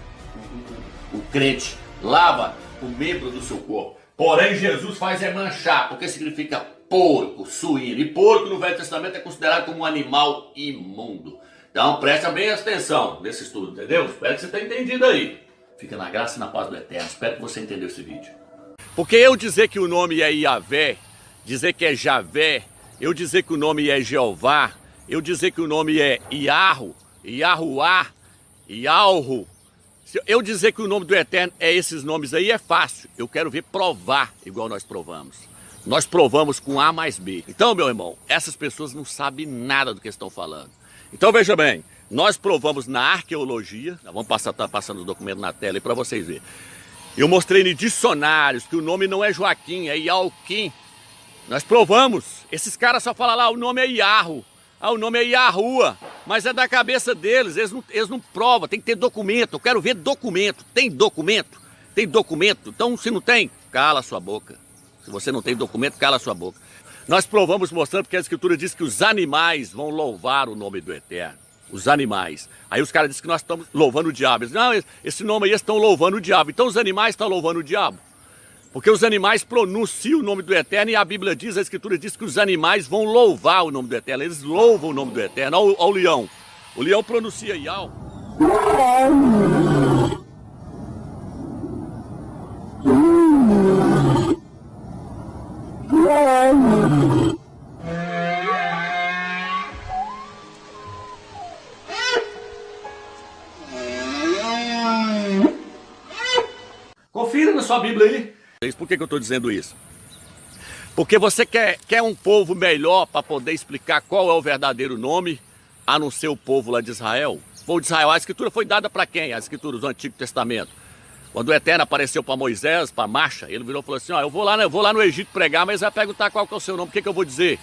o crente, lava o membro do seu corpo. Porém, Jesus faz é manchar, porque significa porco, suíno. E porco no Velho Testamento é considerado como um animal imundo. Então, presta bem atenção nesse estudo, entendeu? Espero que você tenha entendido aí. Fica na graça e na paz do Eterno. Espero que você entendeu esse vídeo. Porque eu dizer que o nome é Yahvé, dizer que é Javé, eu dizer que o nome é Jeová, eu dizer que o nome é Yahu, Yahuá, Yahru, eu dizer que o nome do Eterno é esses nomes aí é fácil. Eu quero ver provar igual nós provamos. Nós provamos com A mais B. Então, meu irmão, essas pessoas não sabem nada do que estão falando. Então, veja bem, nós provamos na arqueologia, vamos tá passando os documentos na tela aí para vocês verem. Eu mostrei em dicionários que o nome não é Joaquim, é Yalquim. Nós provamos. Esses caras só falam lá, o nome é Yahu. O nome é Yahua, mas é da cabeça deles, eles não provam, tem que ter documento, eu quero ver documento. Tem documento? Tem documento? Então, se não tem, cala sua boca. Se você não tem documento, cala sua boca. Nós provamos mostrando porque a Escritura diz que os animais vão louvar o nome do Eterno. os animais. Aí os caras dizem que nós estamos louvando o diabo. Eles dizem, não, esse nome aí estão louvando o diabo. Então os animais estão louvando o diabo. Porque os animais pronunciam o nome do Eterno e a Bíblia diz, a Escritura diz que os animais vão louvar o nome do Eterno. Eles louvam o nome do Eterno. Olha o leão. O leão pronuncia Yau. Confira na sua Bíblia aí. Por que eu estou dizendo isso? Porque você quer um povo melhor para poder explicar qual é o verdadeiro nome, a não ser o povo lá de Israel. O povo de Israel, a Escritura foi dada para quem? A Escritura do Antigo Testamento. Quando o Eterno apareceu para Moisés, para Marcha, ele virou e falou assim, ó, eu vou lá no Egito pregar, mas vai perguntar qual que é o seu nome, o que eu vou dizer?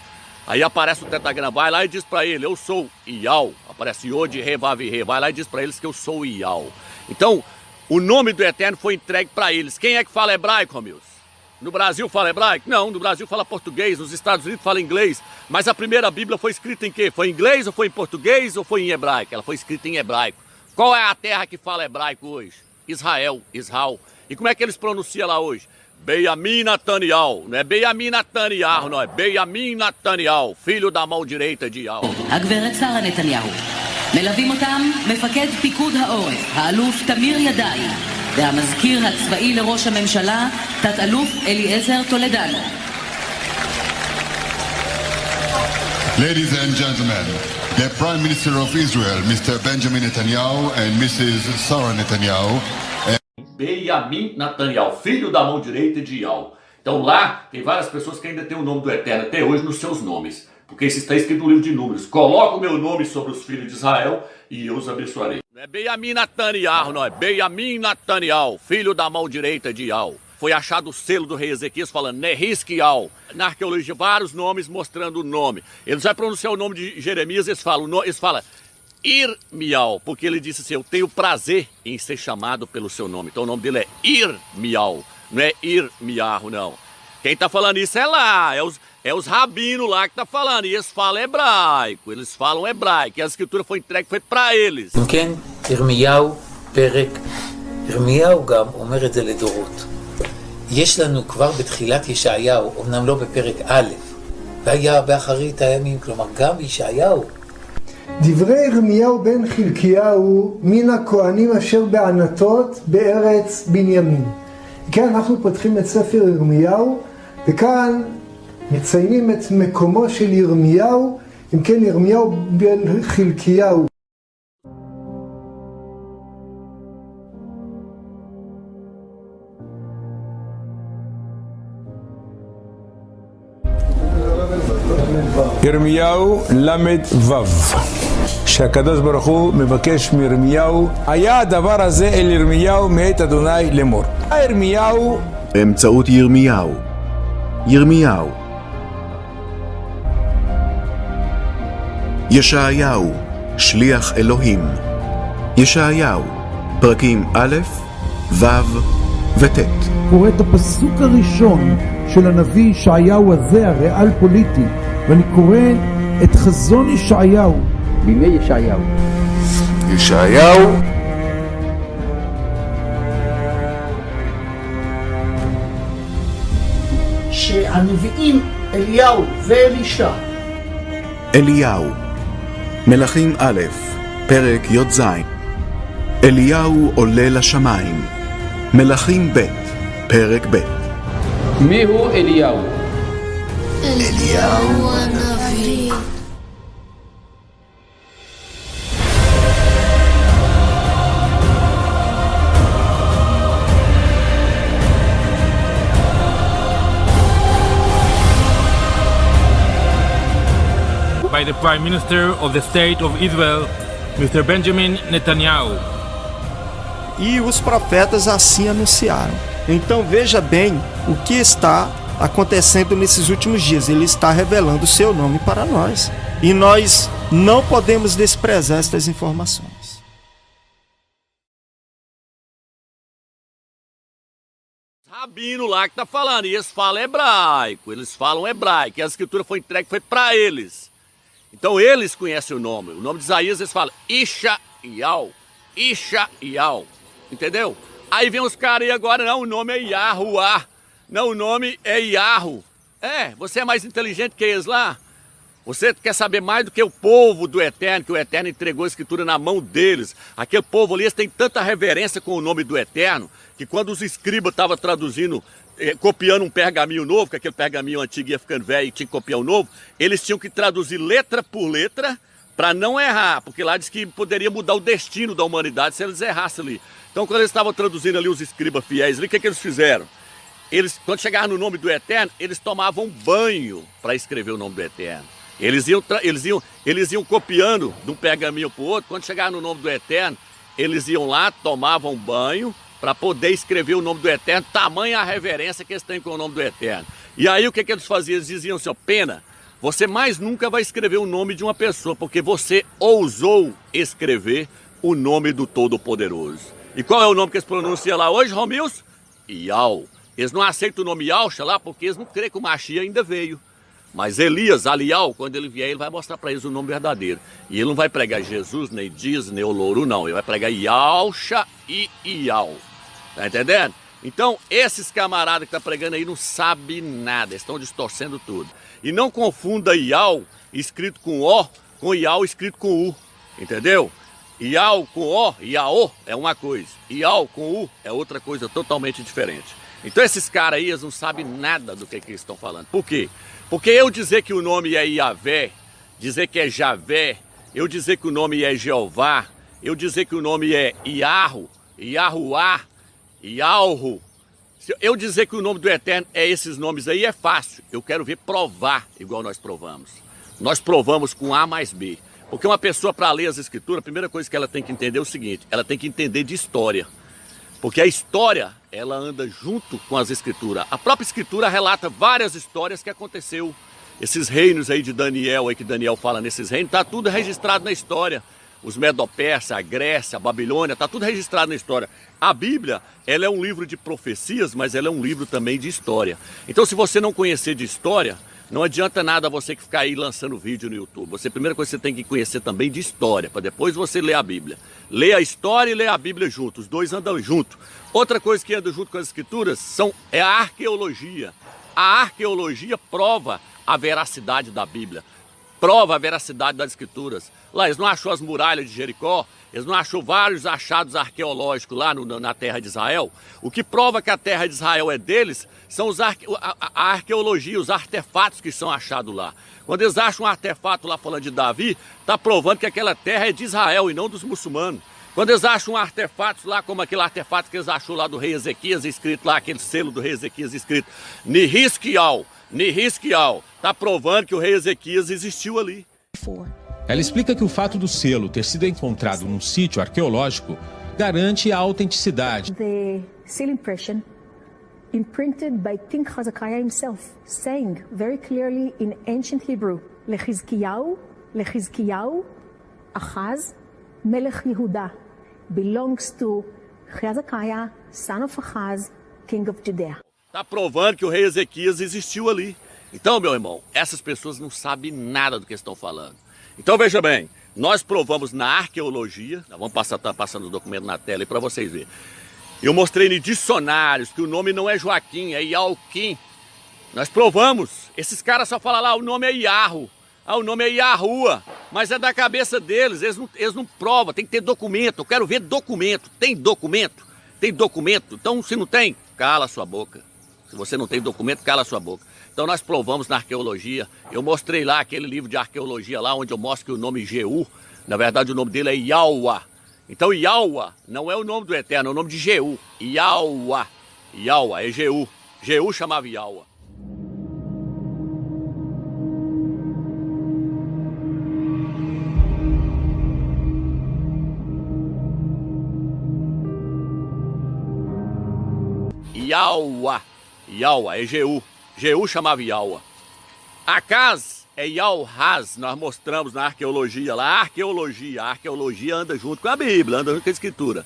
Aí aparece o tetagrama, vai lá e diz para ele, eu sou Iau. Aparece Yod, Re, Vav e Re, vai lá e diz para eles que eu sou Iau. Então, o nome do Eterno foi entregue para eles. Quem é que fala hebraico, Romilson? No Brasil fala hebraico? Não, no Brasil fala português, nos Estados Unidos fala inglês. Mas a primeira Bíblia foi escrita em quê? Foi em inglês ou foi em português ou foi em hebraico? Ela foi escrita em hebraico. Qual é a terra que fala hebraico hoje? Israel. E como é que eles pronunciam lá hoje? Benjamin Netanyahu. Não é Benjamin Netanyahu, não é Benjamin Netanyahu, filho da mão direita de Yau. הגברת שרה נתניהו. מלווים אותם מפקד פיקוד העורף, האלוף תמיר ידעי, והמזכיר הצבאי לראש הממשלה, תת-אלוף אליעזר טולדנו. Ladies and gentlemen, the Prime Minister of Israel, Mr. Benjamin Netanyahu, and Mrs. Sarah Netanyahu. Benjamin Netanyahu, filho da mão direita de Yau. Então lá tem várias pessoas que ainda têm o nome do Eterno até hoje nos seus nomes. Porque isso está escrito no livro de Números. Coloca o meu nome sobre os filhos de Israel e eu os abençoarei. Não é Benjamin Netanyahu, não é Benjamin Netanyahu, filho da mão direita de Yau. Foi achado o selo do rei Ezequias falando Nehiskial. Na arqueologia, vários nomes mostrando o nome. Eles vão pronunciar o nome de Jeremias, eles falam Irmial, porque ele disse assim, eu tenho prazer em ser chamado pelo seu nome. Então o nome dele é Irmial, não é Irmiarro, não. Quem está falando isso é lá, é os rabinos lá que tá falando, e eles falam hebraico, e a escritura foi entregue, foi para eles. כן, ירמיהו פרק, ירמיהו גם אומר את זה לדורות. יש לנו כבר בתחילת ישעיהו, אמנם לא בפרק א', והיה באחרית הימים, כלומר גם בישעיהו. דברי ירמיהו בן חלקיהו מן הכהנים אשר בענתות בארץ בנימין. כן, אנחנו פותחים את ספר ירמיהו, וכאן מציינים את מקומו של ירמיהו, אם כן ירמיהו בן חלקיהו. ירמיהו למד וו, שהקדוש ברוך הוא מבקש מירמיהו, היה הדבר הזה אל ירמיהו מאת אדוני לאמור. ירמיהו באמצעות ירמיהו. ירמיהו. ישעיהו, שליח אלוהים. ישעיהו, פרקים א', ו' וט'. קורא את הפסוק הראשון של הנביא ישעיהו הזה, הריאל פוליטי, ואני קורא את חזון ישעיהו. בימי ישעיהו. ישעיהו. שהנביאים אליהו ואלישע. אליהו. מלכים א', פרק י"ז. אליהו עולה לשמיים. מלכים ב', פרק ב'. מיהו אליהו? אליהו הנביא. By the Prime Minister of the State of Israel, Mr. Benjamin Netanyahu. E os profetas assim anunciaram. Então veja bem o que está acontecendo nesses últimos dias. Ele está revelando o seu nome para nós. E nós não podemos desprezar estas informações. Rabino lá que tá falando, e eles falam hebraico, e a escritura foi entregue, foi para eles. Então eles conhecem o nome. O nome de Isaías, eles falam Isha-Iau. Isha-Iau. Entendeu? Aí vem os caras aí agora, não, o nome é Yahuá. Não, o nome é Yahu. Você é mais inteligente que eles lá? Você quer saber mais do que o povo do Eterno, que o Eterno entregou a Escritura na mão deles. Aquele povo ali, eles têm tanta reverência com o nome do Eterno, que quando os escribas estavam traduzindo, copiando um pergaminho novo, que aquele pergaminho antigo ia ficando velho e tinha que copiar o novo, eles tinham que traduzir letra por letra para não errar, porque lá diz que poderia mudar o destino da humanidade se eles errassem ali. Então quando eles estavam traduzindo ali os escribas fiéis ali, o que eles fizeram? Eles, quando chegavam no nome do Eterno, eles tomavam banho para escrever o nome do Eterno. Eles iam copiando de um pergaminho para o outro. Quando chegavam no nome do Eterno, eles iam lá, tomavam banho para poder escrever o nome do Eterno, tamanha a reverência que eles têm com o nome do Eterno. E aí o que eles faziam? Eles diziam assim, ó, Pena, você mais nunca vai escrever o nome de uma pessoa, porque você ousou escrever o nome do Todo-Poderoso. E qual é o nome que eles pronunciam lá hoje, Romilson? Iau. Eles não aceitam o nome Yausha lá porque eles não creem que o Mashiach ainda veio. Mas Elias, Alial, quando ele vier, ele vai mostrar para eles o nome verdadeiro. E ele não vai pregar Jesus, nem Dias, nem Oloru, não. Ele vai pregar Yausha e Iau. Tá entendendo? Então, esses camaradas que estão pregando aí não sabem nada. Eles estão distorcendo tudo. E não confunda Iau, escrito com O, com Iau, escrito com U. Entendeu? Iau com O, Iaô, é uma coisa. Iau com U é outra coisa totalmente diferente. Então, esses caras aí, eles não sabem nada do que eles estão falando. Por quê? Porque eu dizer que o nome é Iavé, dizer que é Javé, eu dizer que o nome é Jeová, eu dizer que o nome é Iahu, Iahuá, Iauhu, eu dizer que o nome do Eterno é esses nomes aí é fácil. Eu quero ver provar igual nós provamos. Nós provamos com A mais B. Porque uma pessoa para ler as escrituras, a primeira coisa que ela tem que entender é o seguinte, ela tem que entender de história. Porque a história, ela anda junto com as escrituras. A própria escritura relata várias histórias que aconteceu. Esses reinos aí de Daniel, aí que Daniel fala nesses reinos, está tudo registrado na história. Os Medo-Persas, a Grécia, a Babilônia, está tudo registrado na história. A Bíblia, ela é um livro de profecias, mas ela é um livro também de história. Então, se você não conhecer de história, não adianta nada você que ficar aí lançando vídeo no YouTube. A primeira coisa que você tem que conhecer também de história, para depois você ler a Bíblia. Lê a história e lê a Bíblia junto, os dois andam junto. Outra coisa que anda junto com as escrituras é a arqueologia. A arqueologia prova a veracidade da Bíblia, prova a veracidade das escrituras. Lá eles não achou as muralhas de Jericó, eles não achou vários achados arqueológicos lá na terra de Israel. O que prova que a terra de Israel é deles são a arqueologia, os artefatos que são achados lá. Quando eles acham um artefato lá falando de Davi, está provando que aquela terra é de Israel e não dos muçulmanos. Quando eles acham um artefato lá, como aquele artefato que eles achou lá do rei Ezequias, escrito lá, aquele selo do rei Ezequias escrito Nihiskial, Nihiskial, está provando que o rei Ezequias existiu ali. Ela explica que o fato do selo ter sido encontrado num sítio arqueológico garante a autenticidade. The seal impression imprinted by King Hezekiah himself, saying very clearly in ancient Hebrew, Lechizkiyahu, Achaz, Melech Yehuda, belongs to Hezekiah, son of Achaz, king of Judea. Está provando que o rei Ezequias existiu ali. Então, meu irmão, essas pessoas não sabem nada do que estão falando. Então, veja bem, nós provamos na arqueologia, vamos estar passando o documento na tela aí para vocês verem. Eu mostrei em dicionários que o nome não é Joaquim, é Ialquim. Nós provamos. Esses caras só falam lá, o nome é Iahu, o nome é Iahua, mas é da cabeça deles, eles não provam, tem que ter documento. Eu quero ver documento. Tem documento? Tem documento? Então, se não tem, cala a sua boca. Se você não tem documento, cala a sua boca. Então nós provamos na arqueologia, eu mostrei lá aquele livro de arqueologia lá, onde eu mostro que o nome Jeú, na verdade o nome dele é Yahweh. Então Yahweh não é o nome do Eterno, é o nome de Jeú. Yahweh, Yahweh é Jeú. Jeú chamava Yahweh. Yahweh, Yahweh é Jeú. Jeú chamava Yahweh. Acaz é Yahweh, nós mostramos na arqueologia lá. A arqueologia anda junto com a Bíblia, anda junto com a Escritura.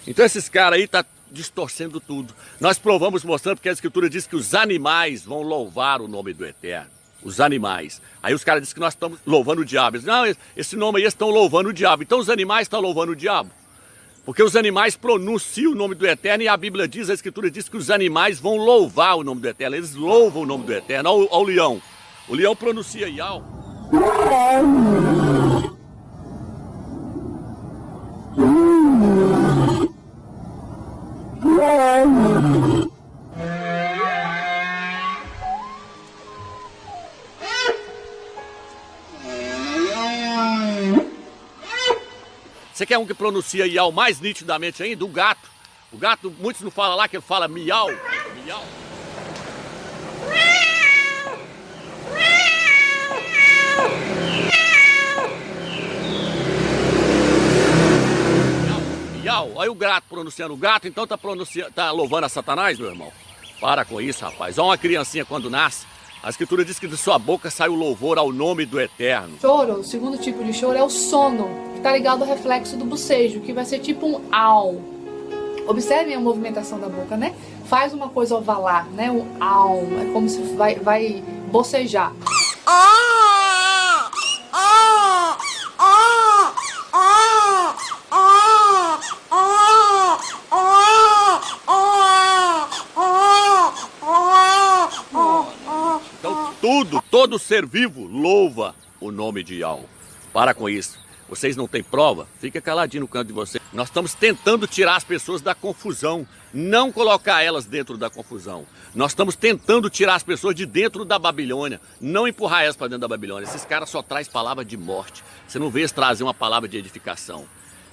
Então esses caras aí estão distorcendo tudo. Nós provamos mostrando porque a Escritura diz que os animais vão louvar o nome do Eterno. os animais. Aí os caras dizem que nós estamos louvando o diabo. Eles dizem, não, esse nome aí estão louvando o diabo. Então os animais estão louvando o diabo. Porque os animais pronunciam o nome do Eterno e a Bíblia diz, a Escritura diz que os animais vão louvar o nome do Eterno. Eles louvam o nome do Eterno. Olha o leão. O leão pronuncia Yau. Você quer um que pronuncia Yau mais nitidamente ainda? O gato. O gato, muitos não falam lá que ele fala miau. Miau. Miau. Olha o gato pronunciando o gato, então tá louvando a Satanás, meu irmão? Para com isso, rapaz. Olha uma criancinha quando nasce. A Escritura diz que de sua boca sai o louvor ao nome do Eterno. Choro, o segundo tipo de choro é o sono, que está ligado ao reflexo do bocejo, que vai ser tipo um au. Observem a movimentação da boca, né? Faz uma coisa ovalar, né? Um au. É como se vai bocejar. Todo ser vivo louva o nome de Yau. Para com isso. Vocês não têm prova? Fica caladinho no canto de vocês. Nós estamos tentando tirar as pessoas da confusão, não colocar elas dentro da confusão. Nós estamos tentando tirar as pessoas de dentro da Babilônia, não empurrar elas para dentro da Babilônia. Esses caras só trazem palavra de morte. Você não vê eles trazer uma palavra de edificação.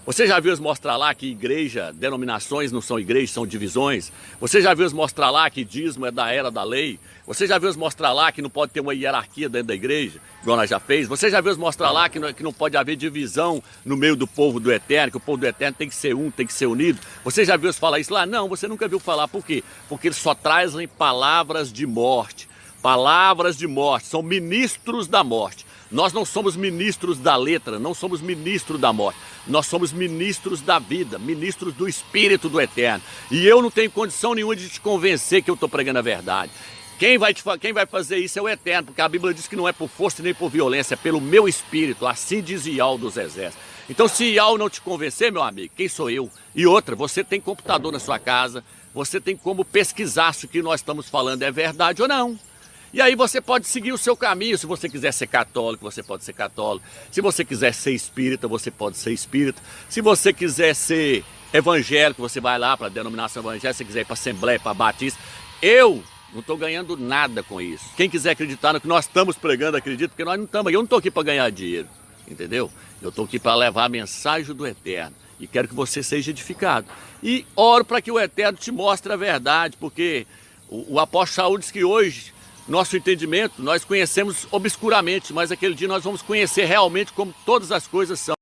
Você já viu eles mostrar lá que igreja, denominações não são igrejas, são divisões? Você já viu eles mostrar lá que dízimo é da era da lei? Você já viu eles mostrar lá que não pode ter uma hierarquia dentro da igreja, igual nós já fez? Você já viu eles mostrar lá que não pode haver divisão no meio do povo do Eterno, que o povo do Eterno tem que ser um, tem que ser unido? Você já viu eles falar isso lá? Não, você nunca viu falar. Por quê? Porque eles só trazem palavras de morte. Palavras de morte, são ministros da morte. Nós não somos ministros da letra, não somos ministros da morte. Nós somos ministros da vida, ministros do Espírito do Eterno. E eu não tenho condição nenhuma de te convencer que eu estou pregando a verdade. Quem vai fazer isso é o Eterno, porque a Bíblia diz que não é por força nem por violência, é pelo meu Espírito, assim diz Yau dos Exércitos. Então se Yau não te convencer, meu amigo, quem sou eu? E outra, você tem computador na sua casa, você tem como pesquisar se o que nós estamos falando é verdade ou não. E aí você pode seguir o seu caminho. Se você quiser ser católico, você pode ser católico. Se você quiser ser espírita, você pode ser espírita. Se você quiser ser evangélico, você vai lá para a denominação evangélica. Se você quiser ir para a Assembleia, para a Batista. Eu não estou ganhando nada com isso. Quem quiser acreditar no que nós estamos pregando, acredita, porque nós não estamos. Eu não estou aqui para ganhar dinheiro, entendeu? Eu estou aqui para levar a mensagem do Eterno. E quero que você seja edificado. E oro para que o Eterno te mostre a verdade, porque o apóstolo Saul diz que hoje... Nosso entendimento, nós conhecemos obscuramente, mas aquele dia nós vamos conhecer realmente como todas as coisas são.